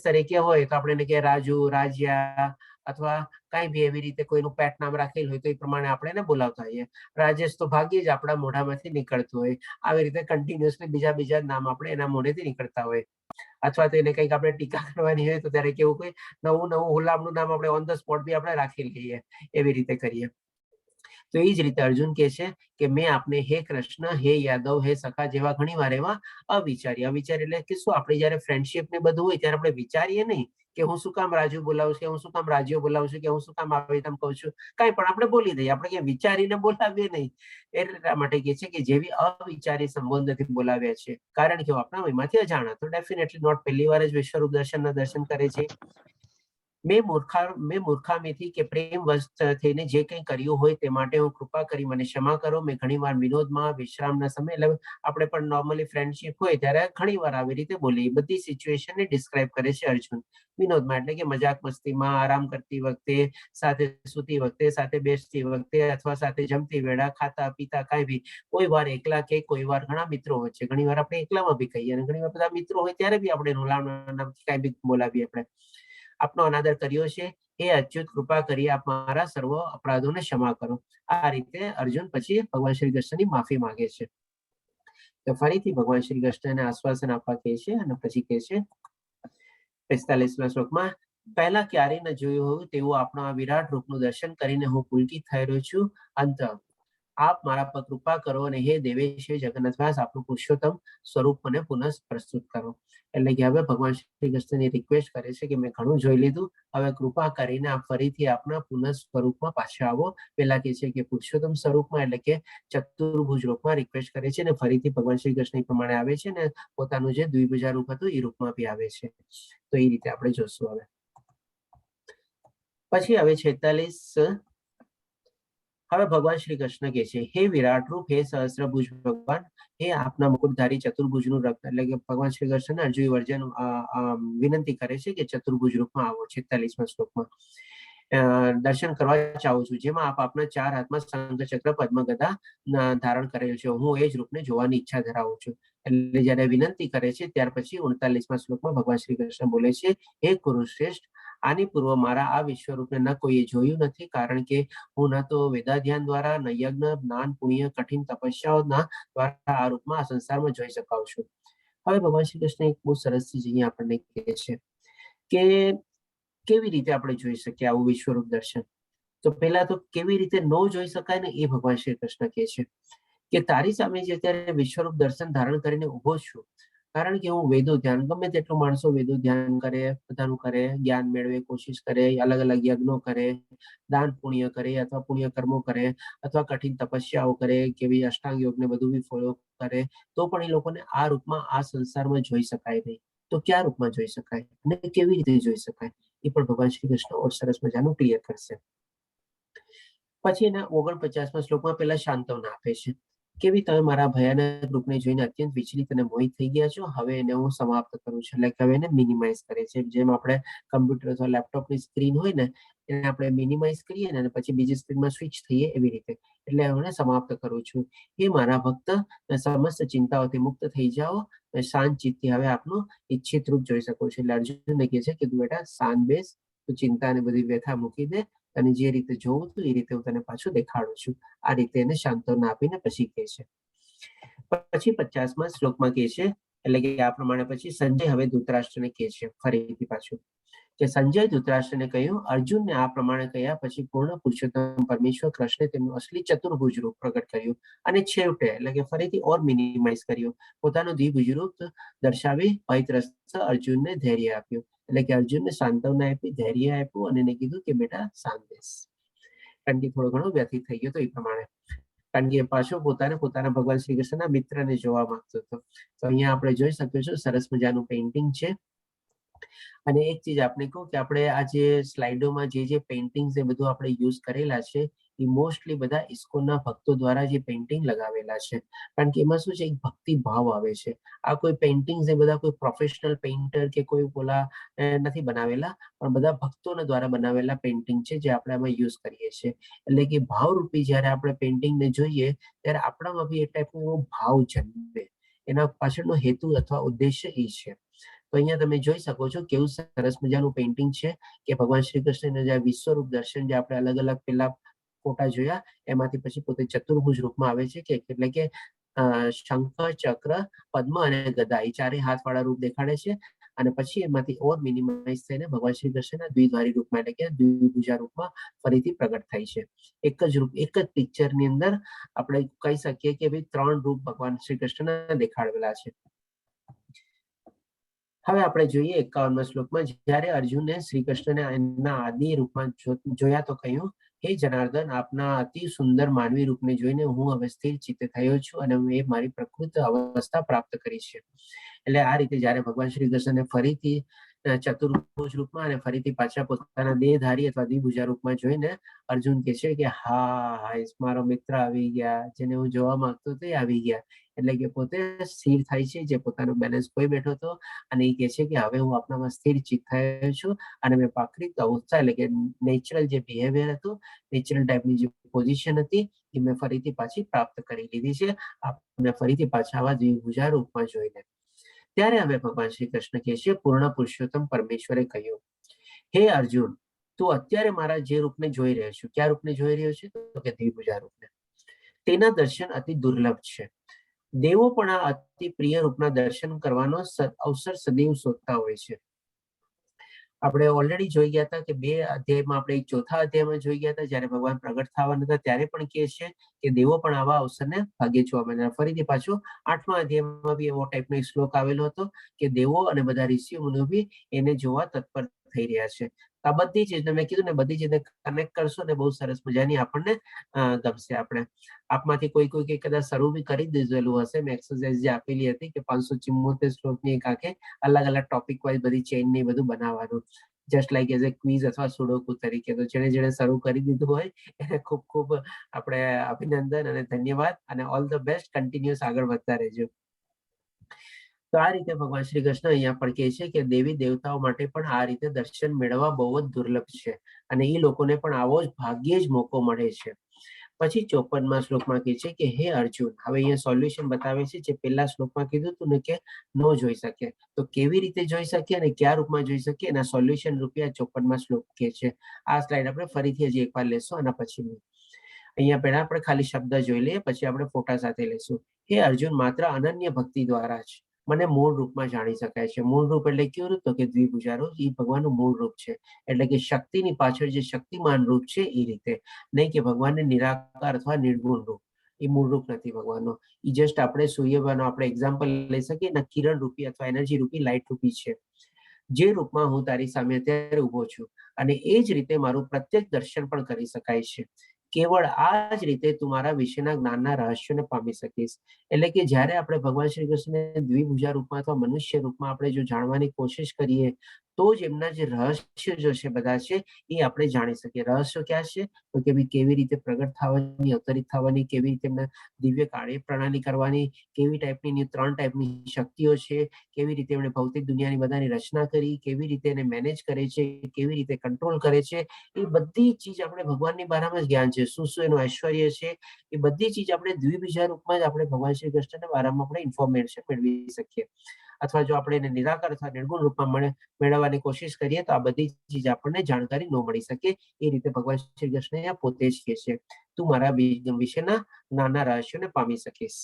તરીકે હોય તો આપણે એને કે રાજુ, રાજ્યા અથવા કઈ બી એવી રીતે કોઈનું પેટ નામ રાખેલું હોય તો એ પ્રમાણે આપણે એને બોલાવતા હોઈએ. રાજેશ તો ભાગ્યે જ આપણા મોઢામાંથી નીકળતું હોય. આવી રીતે કન્ટિન્યુઅસલી બીજા નામ આપણે એના મોઢેથી નીકળતા હોય. અથવા તો એને કંઈક આપણે ટીકા કરવાની હોય તો ત્યારે કેવું કોઈ નવું હુલામણું નામ આપણે ઓન ધ સ્પોટ બી આપણે રાખી લઈએ, એવી રીતે કરીએ. તો એ જ રીતે અર્જુન કહે છે કે મેં આપને હે કૃષ્ણ, હે યાદવ, હે સખા જેવા ઘણી વાર એવા અવિચારી એટલે કે શું, આપણે જયારે ફ્રેન્ડશિપ ને બધું હોય ત્યારે આપણે વિચારીએ નહીં કે હું શું કામ રાજુ બોલાવું છું, કે હું શું કામ રાજ્યો બોલાવું છું, કે હું શું કામ આવી તેમ કહું છું, કઈ પણ આપણે બોલી દઈએ. આપણે ક્યાં વિચારીને બોલાવીએ નહીં. એટલા માટે કહે છે કે જેવી અવિચારી સંબંધથી બોલાવ્યા છે, કારણ કે આપણા મહિમાથી અજાણ હતો. ડેફિનેટલી નોટ પહેલી વાર જ વિશ્વરૂપ દર્શનના દર્શન કરે છે. મેં મૂર્ખામીથી કે પ્રેમ વશ થઈને જે કંઈ કર્યું હોય તે માટે હું કૃપા કરી મને ક્ષમા કરો. મેં ઘણીવાર વિનોદમાં, વિશ્રામના સમય, એટલે આપણે પણ નોર્મલી ફ્રેન્ડશિપ હોય ત્યારે ઘણીવાર આવી રીતે બોલી. બધી સિચ્યુએશનને ડિસ્ક્રાઇબ કરે છે અર્જુન. વિનોદમાં એટલે કે મજાક મસ્તીમાં, આરામ કરતી વખતે, સાથે સૂતી વખતે, સાથે બેસતી વખતે અથવા સાથે જમતી વેળા, ખાતા પીતા, કાંઈ બી. કોઈ વાર એકલા કે કોઈ વાર ઘણા મિત્રો હોય છે. ઘણી વાર આપણે એકલામાં બી કહીએ અને ઘણી વાર બધા મિત્રો હોય ત્યારે બી આપણે નામથી કાંઈ બી બોલાવીએ. આપણે આપનો અનાદર કર્યો છે, એ અચ્યુત કૃપા કરી આપ મારા સર્વ અપરાધોને ક્ષમા કરો. આ રીતે અર્જુન પછી ભગવાન શ્રી કૃષ્ણની માફી માંગે છે. તો ફરીથી ભગવાન શ્રી કૃષ્ણને આશ્વાસન આપવા કહે છે અને પછી કહે છે 45મા શ્લોકમાં, પહેલા ક્યારેય ન જોયું હોય તેવું આપણું આ વિરાટ રૂપનું દર્શન કરીને હું પુલકિત થઈ રહ્યો છું. અંત આપ મારા પર કૃપા કરો અને હે દેવેશ જગન્નાથદાસ આપનું પુરુષોત્તમ સ્વરૂપ મને પુનઃ પ્રસ્તુત કરો. એટલે કે હવે ભગવાન શ્રી કૃષ્ણની રિક્વેસ્ટ કરે છે કે મેં ઘણું જોઈ લીધું, હવે કૃપા કરીને આપ ફરીથી આપના પુનઃ સ્વરૂપમાં પાછા આવો. પેલા કે છે કે પુરુષોત્તમ સ્વરૂપમાં એટલે કે ચતુર્ભુજ રૂપમાં રિક્વેસ્ટ કરે છે, ને ફરીથી ભગવાન શ્રી કૃષ્ણ પ્રમાણે આવે છે ને પોતાનું જે દ્વિભુજા રૂપ હતું એ રૂપમાં બી આવે છે. તો એ રીતે આપણે જોશું. હવે પછી હવે 46. હવે ભગવાન શ્રી કૃષ્ણ કહે છે, હે વિરાટ રૂપ, હે સહસ્ત્રભુજ ભગવાન, હે આપના મુકુટધારી ચતુર્ભુજનું રક્ત. એટલે કે ભગવાન શ્રી કૃષ્ણ અર્જુન વર્જન વિનંતી કરે છે કે ચતુર્ભુજ રૂપમાં આવો. 46મા શ્લોકમાં દર્શન કરવા ચાહું છું, જેમાં આપ આપના 4 હાથમાં શંખ ચક્ર પદ્મ ગદા ધારણ કરેલ છે. હું એ જ રૂપને જોવાની ઈચ્છા ધરાવું છું. એટલે જયારે વિનંતી કરે છે ત્યાર પછી 39મા શ્લોકમાં ભગવાન શ્રી કૃષ્ણ બોલે છે, હે કુરુશ્રેષ્ઠ, આની પૂર્વ મારા આ વિશ્વરૂપને ન કોઈએ જોયું નથી, કારણ કે હું ન તો વેદાધ્યાન દ્વારા, ન યજ્ઞ, જ્ઞાન, પુણ્ય, કઠિન તપસ્યાઓના દ્વારા આ રૂપમાં આ સંસારમાં જોઈ શકાઉં છું. હવે ભગવાન શ્રી કૃષ્ણ એક બહુ સરસ ચીજ અહીંયા આપણને કહે છે કે કેવી રીતે આપણે જોઈ શકીએ આવું વિશ્વરૂપ દર્શન. તો પહેલા તો કેવી રીતે ન જોઈ શકાય ને એ ભગવાન શ્રી કૃષ્ણ કહે છે કે તારી સામે જે અત્યારે વિશ્વરૂપ દર્શન ધારણ કરીને ઉભો છું, કારણ કે હું વેદો ધ્યાન, ગમે તેટલું માણસો વેદો ધ્યાન કરે, બધાનું કરે, જ્ઞાન મેળવે કોશિશ કરે, અલગ અલગ યજ્ઞો કરે, દાન પુણ્ય કરે અથવા પુણ્ય કર્મો કરે અથવા કઠિન તપસ્યાઓ કરે કે ભાઈ અષ્ટાંગ યોગ ને બધું બી ફોલો કરે, તો પણ એ લોકોને આ રૂપમાં આ સંસારમાં જોઈ શકાય નહીં. તો કયા રૂપમાં જોઈ શકાય અને કેવી રીતે જોઈ શકાય એ પણ ભગવાન શ્રી કૃષ્ણ ઓર સરસ મજાનું ક્લિયર કરશે. પછી એના 49મા શ્લોકમાં પેલા શાંતવના આપે છે, કેવી તમે મારા ભયાનક રૂપને જોઈને અત્યંત વિચલિત અને મોહિત થઈ ગયા છો, હવે એને હું સમાપ્ત કરું છું. એટલે કે હવે એને મિનિમાઇઝ કરે છે. જેમ આપણે કમ્પ્યુટર અથવા લેપટોપની સ્ક્રીન હોય ને એને આપણે મિનિમાઇઝ કરીએ ને અને પછી બીજી સ્ક્રીનમાં સ્વિચ થઈએ એવી રીતે. એટલે હું સમાપ્ત કરું છું. એ મારા ભક્ત, સમસ્ત ચિંતાઓથી મુક્ત થઈ જાઓ, શાંત ચિત્તથી હવે આપનું ઈચ્છિત રૂપ જોઈ શકો છો. એટલે અર્જુનને કહે છે કે તું બેટા શાંત બેસ, તું ચિંતા અને બધી વ્યથા મૂકી દે, અને જે રીતે જોવું હતું એ રીતે હું તને પાછું દેખાડું છું. આ રીતે એને સાંત્વના આપીને પછી કહે છે. પછી 50મા શ્લોકમાં કહે છે, એટલે કે આ પ્રમાણે પછી સંજય હવે ધૃતરાષ્ટ્રને કહે છે ફરીથી પાછું કે સંજય ધૃતરાષ્ટ્રને કહ્યું, અર્જુનને આ પ્રમાણે કહ્યા પછી પૂર્ણ પુરુષોત્તમ પરમેશ્વર કૃષ્ણે તેમનું અસલી ચતુર્ભુજ રૂપ પ્રગટ કર્યું અને છેવટે એટલે કે ફરીથી ઓર મિનિમાઇઝ કર્યું, પોતાનું દ્વિભુજ રૂપ દર્શાવી ભયત્રસ્ત અર્જુનને ધૈર્ય આપ્યું. એટલે કે અર્જુનને સાંત્વના આપી, ધૈર્ય આપ્યું અને એને કીધું કે બેટા શાંત બેસ, કારણ કે થોડો ઘણો વ્યથિત થઈ ગયો તો એ પ્રમાણે, કારણ કે પાછો પોતાના ભગવાન શ્રી કૃષ્ણના મિત્રને જોવા માંગતો હતો. તો અહીંયા આપણે જોઈ શકીએ છો સરસ મજાનું પેઇન્ટિંગ છે. અને એક ચીજ આપણે કહું કે આપણે આ જે સ્લાઇડોમાં જે પેઇન્ટિંગ્સ એ બધું આપણે યુઝ કરેલા છે એ મોસ્ટલી બધા ઇસ્કોનના ભક્તો દ્વારા જે પેઇન્ટિંગ લગાવેલા છે, કારણ કે એમાં શું છે એક ભક્તિ ભાવ આવે છે. આ કોઈ પેઇન્ટિંગ્સ એ બધા કોઈ પ્રોફેશનલ પેઇન્ટર કે કોઈ બોલા નથી બનાવેલા, પણ બધા ભક્તોના દ્વારા બનાવેલા પેઇન્ટિંગ છે જે આપણે આમાં યુઝ કરીએ છીએ. એટલે કે ભાવરૂપી જ્યારે આપણે પેઇન્ટિંગને જોઈએ ત્યારે આપણામાં બી એ ટાઈપનો એવો ભાવ જન્મે, એના પાછળનો હેતુ અથવા ઉદ્દેશ્ય એ છે. તો અહીંયા તમે જોઈ શકો છો કેવું સરસ મજાનું પેઇન્ટિંગ છે કે ભગવાન શ્રી કૃષ્ણના જે વિશ્વરૂપ દર્શન જે આપણે અલગ અલગ પેલા ફોટા જોયા એમાંથી પછી પોતે ચતુર્ભુજ રૂપમાં આવે છે, કે એટલે કે શંખ, ચક્ર, પદ્મ અને ગદા એ ચારે હાથવાળા રૂપ દેખાડે છે. અને પછી એમાંથી ઓર મિનિમાઇઝ થઈને ભગવાન શ્રી કૃષ્ણના દ્વિધારી રૂપમાં એટલે કે દ્વિભુજા રૂપમાં ફરીથી પ્રગટ થાય છે. એક જ રૂપ, એક જ પિક્ચરની અંદર આપણે કહી શકીએ કે ભાઈ 3 રૂપ ભગવાન શ્રી કૃષ્ણના દેખાડેલા છે. હવે આપણે જોઈએ 51મા શ્લોકમાં, જ્યારે અર્જુને શ્રી કૃષ્ણને એમના આદિ રૂપમાં જોયા તો કહ્યું, હે જનાર્દન, આપના અતિ સુંદર માનવી રૂપને જોઈને હું હવે સ્થિર ચિત્તે થયો છું અને મેં મારી પ્રકૃત અવસ્થા પ્રાપ્ત કરી છે. એટલે આ રીતે જ્યારે ભગવાન શ્રી કૃષ્ણને ફરીથી ચતુર્ભુજ રૂપમાં અને ફરીથી પાછા પોતાના દેહધારી અથવા દ્વિભુજા રૂપમાં જોઈને અર્જુન કહે છે કે હા, મારો મિત્ર આવી ગયા, જેને હું જોવા માંગતો હતો એ આવી ગયા. એટલે કે પોતે સ્થિર થાય છે, જે પોતાનો બેલેન્સ ખોઈ બેઠો હતો અને એ કહે છે કે હવે હું આપણામાં સ્થિર ચિત્ત થયો છું અને મેં પ્રાકૃતિક અવસ્થા એટલે કે નેચરલ જે બિહેવિયર હતું, નેચરલ ટાઈપની જે પોઝિશન હતી એ મેં ફરીથી પાછી પ્રાપ્ત કરી લીધી છે, આપણે ફરીથી પાછા આવા દ્વિભુજા રૂપમાં જોઈને. ત્યારે હવે ભગવાન શ્રી કૃષ્ણ કહે છે, પૂર્ણ પુરુષોત્તમ પરમેશ્વરે કહ્યું, હે અર્જુન, તું અત્યારે મારા જે રૂપને જોઈ રહ્યો છું, કયા રૂપને જોઈ રહ્યો છે તો કે દ્વિભુજા રૂપને, તેના દર્શન અતિ દુર્લભ છે. દેવો પણ આ અતિ પ્રિય રૂપના દર્શન કરવાનો અવસર સદૈવ શોધતા હોય છે. આપણે ઓલરેડી જોઈ ગયા હતા કે 2 અધ્યાયમાં આપણે ચોથા અધ્યાયમાં જોઈ ગયા હતા જ્યારે ભગવાન પ્રગટ થવાના હતા ત્યારે પણ કહે છે કે દેવો પણ આવા અવસરને ભાગ્યે જોવા મળે. ફરીથી પાછું 8મા અધ્યાયમાં બી એવો ટાઈપનો એક શ્લોક આવેલો હતો કે દેવો અને બધા ઋષિઓ મુનિઓ બી એને જોવા તત્પર થઈ રહ્યા છે. આ બધી ચીજ મેં કીધું ને બધી ચીજને કનેક્ટ કરશો ને બહુ સરસ મજાની આપણને ગમશે. આપણે આપમાંથી કોઈ કદાચ શરૂ બી કરી દીધેલું હશે. મેં એક્સરસાઇઝ જે આપેલી હતી કે 574 શ્લોકની એક આખે અલગ અલગ ટોપિક વાઇઝ બધી ચેઇન ને બધું બનાવવાનું, just like as a quiz અથવા સુડોકુ તરીકે. તો જેણે શરૂ કરી દીધું હોય એને ખૂબ ખૂબ આપણે અભિનંદન અને ધન્યવાદ અને ઓલ ધ બેસ્ટ. કન્ટિન્યુઅસ આગળ વધતા રહેજો. તો આ રીતે ભગવાન શ્રી કૃષ્ણ અહીંયા પણ કહે છે કે દેવી દેવતાઓ માટે પણ આ રીતે દર્શન મેળવવા બહુ જ દુર્લભ છે અને એ લોકોને પણ આવો જ ભાગ્યે જ મોકો મળે છે. પછી 54મા શ્લોકમાં કહે છે કે હે અર્જુન, હવે અહીંયા સોલ્યુશન બતાવે છે. જે પહેલા શ્લોકમાં કીધું હતું ને કે ન જોઈ શકે, તો કેવી રીતે જોઈ શકીએ અને કયા રૂપમાં જોઈ શકીએ એના સોલ્યુશન રૂપે 54મા શ્લોક કહે છે. આ સ્લાઇડ આપણે ફરીથી હજી એકવાર લેશું આના પછી. અહીંયા પહેલા આપણે ખાલી શબ્દ જોઈ લઈએ, પછી આપણે ફોટા સાથે લેશું. હે અર્જુન, માત્ર અનન્ય ભક્તિ દ્વારા જ મને મૂળ રૂપમાં જાણી શકાય છે. મૂળ રૂપ એટલે કેવું રૂપ? તો કે દ્વિભુજા રૂપ. એ ભગવાનનું મૂળ રૂપ છે. એટલે કે શક્તિની પાછળ જે શક્તિમાન રૂપ છે એ રીતે, નહીં કે ભગવાનને નિરાકાર અથવા નિર્ગુણ રૂપ. એ મૂળ રૂપ નથી ભગવાનનો. એ જસ્ટ આપણે સૂર્યનો આપણે એક્ઝામ્પલ લઈ શકીએ ને, કિરણ રૂપી અથવા એનર્જી રૂપી લાઇટ રૂપી છે. જે રૂપમાં હું તારી સામે અત્યારે ઉભો છું અને એ જ રીતે મારું પ્રત્યક્ષ દર્શન પણ કરી શકાય છે. કેવળ આ જ રીતે તું મારા વિશેના જ્ઞાનના રહસ્યોને પામી શકીશ. એટલે કે જ્યારે આપણે ભગવાન શ્રી કૃષ્ણને દ્વિભુજા રૂપમાં અથવા મનુષ્ય રૂપમાં આપણે જો જાણવાની કોશિશ કરીએ તો જ એમના જે રહસ્ય જો છે બધા છે એ આપણે જાણી શકીએ. રહસ્યો ક્યાં છે? તો કે કેવી રીતે પ્રગટ થવાની, અવતરિત થવાની, કેવી રીતે એમને દિવ્ય કાર્ય પ્રણાલી કરવાની, કેવી ટાઈપની 3 ટાઈપની શક્તિઓ છે, કેવી રીતે એમણે ભૌતિક દુનિયાની બધાની રચના કરી, કેવી રીતે એને મેનેજ કરે છે, કેવી રીતે કંટ્રોલ કરે છે. એ બધી ચીજ આપણે ભગવાનની બારામાં જ જ્ઞાન છે. શું શું એનું ઐશ્વર્ય છે, એ બધી ચીજ આપણે દ્વિભુજા રૂપમાં જ આપણે ભગવાન શ્રી કૃષ્ણના બારામાં આપણે ઇન્ફોર્મેશન મેળવી શકીએ. અથવા જો આપણે એને નિરાકાર અથવા નિર્ગુણ રૂપમાં મેળવવાની કોશિશ કરીએ તો આ બધી ચીજ આપણને જાણકારી ન મળી શકે. એ રીતે ભગવાન શ્રી કૃષ્ણ અહીંયા પોતે જ કહે છે, તું મારા વિશેના નાના રહસ્યોને પામી શકીશ.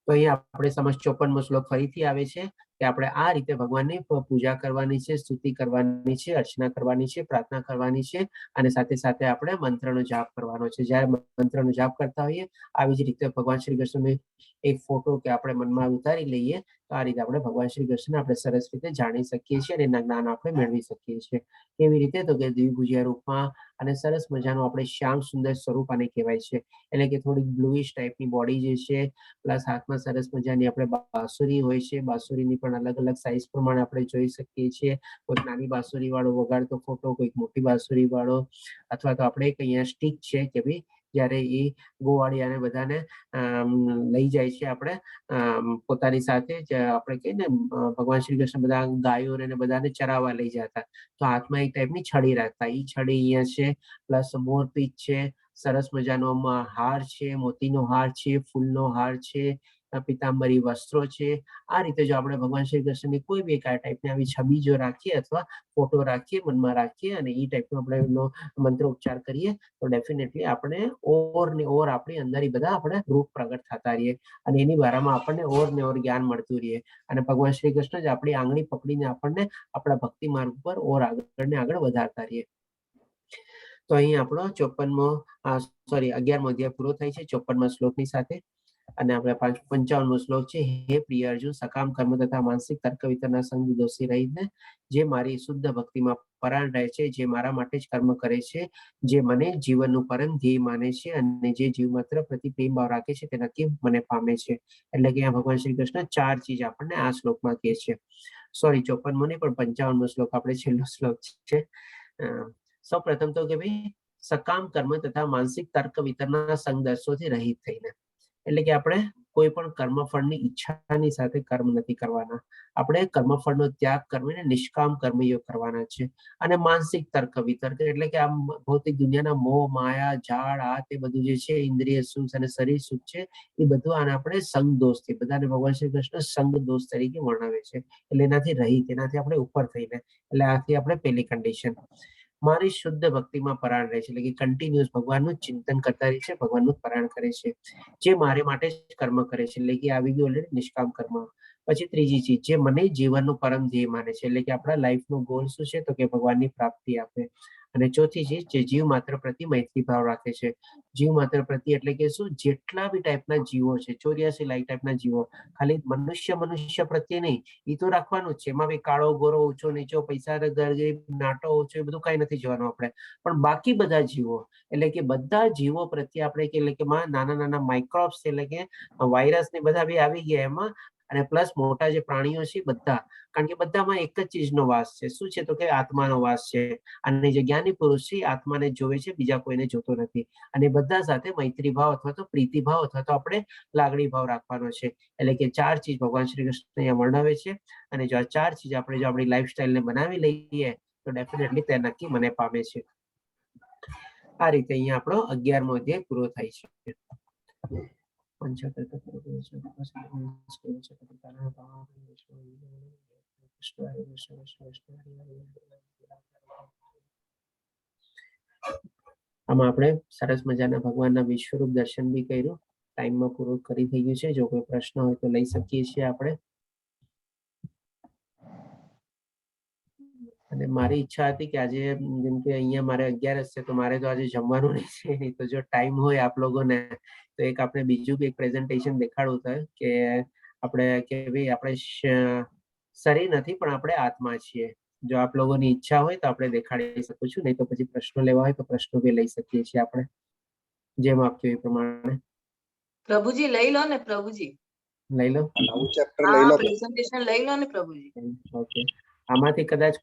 તો અહીંયા આપણે સમજ 54મો શ્લોક ફરીથી આવે છે કે આપણે આ રીતે ભગવાનની પૂજા કરવાની છે, સ્તુતિ કરવાની છે, અર્ચના કરવાની છે, પ્રાર્થના કરવાની છે અને સાથે સાથે આપણે મંત્રનો જાપ કરવાનો છે. જ્યારે મંત્રનો જાપ કરતા હોઈએ આવી જ રીતે ભગવાન શ્રી કૃષ્ણનો એક ફોટો કે આપણે મનમાં ઉતારી લઈએ તો આ રીતે આપણે ભગવાન શ્રી કૃષ્ણને આપણે સરસ રીતે જાણી શકીએ છીએ અને એના જ્ઞાન આપણે મેળવી શકીએ છીએ. કેવી રીતે? તો કે દ્વિભુજા રૂપમાં અને સરસ મજાનું આપણે શ્યામ સુંદર સ્વરૂપ આને કહેવાય છે. એટલે કે થોડીક બ્લુઇશ ટાઈપની બોડી જે છે, પ્લસ હાથમાં સરસ મજાની આપણે બાંસુરી હોય છે. બાંસુરીની પણ અલગ અલગ સાઇઝ પ્રમાણે આપણે જોઈ શકીએ છીએ. કોઈક નાની બાંસુરી વાળો વગાડતો ફોટો, કોઈક મોટી બાંસુરી વાળો, અથવા તો આપણે એક અહીંયા સ્ટીક છે કે ભાઈ જ્યારે એ ગોવાળિયાને બધાને લઈ જાય છે આપણે પોતાની સાથે. આપણે કહીએ ને ભગવાન શ્રી કૃષ્ણ બધા ગાયોને બધાને ચરાવવા લઈ જતા તો હાથમાં એક ટાઈપની છડી રાખતા. એ છડી અહીંયા છે, પ્લસ મોરપીંછ છે, સરસ મજાનો હાર છે, મોતીનો હાર છે, ફૂલનો હાર છે, પિતાંબરી વસ્ત્રો છે. આ રીતે જો આપણે ભગવાન શ્રી કૃષ્ણની કોઈ બી આ ટાઈપની આવી છબી જો રાખીએ અથવા ફોટો રાખીએ, મનમાં રાખીએ અને એ ટાઈપનો આપણે એમનો મંત્રોચ્ચાર કરીએ તો ડેફિનેટલી આપણે ઓર ને ઓર આપણી અંદર એ બધા આપણે રૂપ પ્રગટ થતા રહીએ અને એની બારામાં આપણને ઓર ને ઓર જ્ઞાન મળતું રહીએ અને ભગવાન શ્રી કૃષ્ણ જ આપણી આંગળી પકડીને આપણને આપણા ભક્તિ માર્ગ પર ઓર આગળ ને આગળ વધારતા રહીએ. તો અહીં આપણો 11મો અધ્યાય પૂરો થાય છે 54મા શ્લોકની સાથે. અને આપણે 55મો શ્લોક છે, હે પ્રિય અર્જુન, સકામ કર્મ તથા માનસિક તર્ક વિતરના સંગ દોષી રહીને જે મારી શુદ્ધ ભક્તિમાં પરાયણ રહે છે, જે મારા માટે જ કર્મ કરે છે, જે મને જીવનનું પરમ ધ્યેય માને છે અને જે જીવ માત્ર પ્રતિ પ્રેમ ભાવ રાખે છે તે નક્કી મને પામે છે. એટલે કે ભગવાન શ્રી કૃષ્ણ 4 ચીજ આપણને આ શ્લોકમાં કહે છે. સોરી 54મો નહીં પણ 55મો શ્લોક આપણે છેલ્લો શ્લોક છે. સૌ પ્રથમ તો કે ભાઈ સકામ કર્મ તથા માનસિક તર્ક વિતરના સંઘર્ષોથી રહિત થઈને, એટલે કે આપણે કોઈ પણ કર્મફળની ઈચ્છાની સાથે કર્મ નથી કરવાના. આપણે કર્મફળનો ત્યાગ કરીને નિષ્કામ કર્મયોગ કરવાના છે. અને માનસિક તર્ક વિતર્ક એટલે કે આ ભૌતિક દુનિયાના મોહ, માયા, ઝાડ, આ તે બધું જે છે ઇન્દ્રિય સુખ અને શરીર સુખ છે એ બધું આને આપણે સંગ દોષથી, બધાને ભગવાન શ્રી કૃષ્ણ સંગ દોષ તરીકે વર્ણવે છે. એટલે એનાથી રહિત, એનાથી આપણે ઉપર થઈને, એટલે આથી આપણે પહેલી કન્ડિશન. મારી શુદ્ધ ભક્તિમાં પરાયણ રહે છે, એટલે કે કન્ટિન્યુઅસ ભગવાનનું ચિંતન કરતા રહે છે, ભગવાનનું પરાયણ કરે છે, જે મારે માટે જ કર્મ કરે છે, એટલે કે આવી ગયું ઓલરેડી નિષ્કામ કર્મ. પછી ત્રીજી ચીજ, જે મને જીવનનું પરમ ધ્યેય માને છે, એટલે કે આપણા લાઈફનો ગોલ શું છે, તો કે ભગવાનની પ્રાપ્તિ આપે. અને ચોથી ચીજ, જે જીવ માત્ર પ્રતિ મૈત્રી ભાવ રાખે છે. જીવ માત્ર પ્રતિ એટલે કે શું, જેટલા બી ટાઈપના જીવો છે, 84 લાખ ટાઈપના જીવો, ખાલી મનુષ્ય પ્રત્યે નહીં, એ તો રાખવાનું જ છે. એમાં બી કાળો ગોરો, ઊંચો નીચો, પૈસા ગરીબ, નાટો ઓછો, એ બધું કઈ નથી જોવાનું આપણે. પણ બાકી બધા જીવો, એટલે કે બધા જીવો પ્રત્યે આપણે એટલે કે નાના માઇક્રોબ્સ, એટલે કે વાયરસ ને બધા બી આવી ગયા એમાં, અને પ્લસ મોટા જે પ્રાણીઓ છે બધા, કારણ કે બધામાં એક જ ચીજનો વાસ છે. શું છે, તો કે આત્માનો વાસ છે. અને જે જ્ઞાની પુરુષ છે, આત્માને જોવે છે, બીજા કોઈને જોતો નથી. અને બધા સાથે મૈત્રી ભાવ અથવા તો પ્રીતિ ભાવ અથવા તો આપણે લાગણી ભાવ રાખવાનો છે. એટલે કે 4 ચીજ ભગવાન શ્રી કૃષ્ણ અહીંયા વર્ણવે છે. અને જો આ 4 ચીજ આપણે જો આપણી લાઈફસ્ટાઈલને બનાવી લઈએ તો ડેફિનેટલી તે નક્કી મને પામે છે. આ રીતે અહીંયા આપણો 11મો અધ્યાય પૂરો થાય છે. આમાં આપણે સરસ મજાના ભગવાનના વિશ્વરૂપ દર્શન બી કર્યું. ટાઈમમાં પૂરું કરી થઈ ગયું છે. જો કોઈ પ્રશ્ન હોય તો લઈ શકીએ છીએ આપણે. અને મારી ઈચ્છા હતી કે આજે જેમ કે અહીંયા મારે 11 છે, તો મારે તો આજે જમવાનું નહીં છે. નહીં તો જો ટાઈમ હોય આપ લોકોને તો એક આપણે બીજું બી એક પ્રેઝન્ટેશન દેખાડવું થાય કે આપણે કે ભાઈ આપણે શરીર નથી પણ આપણે આત્મા છીએ. જો આપ લોકોની ઈચ્છા હોય તો આપણે દેખાડી શકું છું, નહીં તો પછી પ્રશ્નો લેવા હોય તો પ્રશ્નો બી લઈ શકીએ છીએ આપણે, જેમ આપ્યું એ પ્રમાણે. પ્રભુજી લઈ લો ને પ્રભુજી. લઈ લો. નવું ચેપ્ટર લઈ હા લો. પ્રેઝન્ટેશન લઈ લો ને પ્રભુજી. ઓકે, આમાંથી કદાચ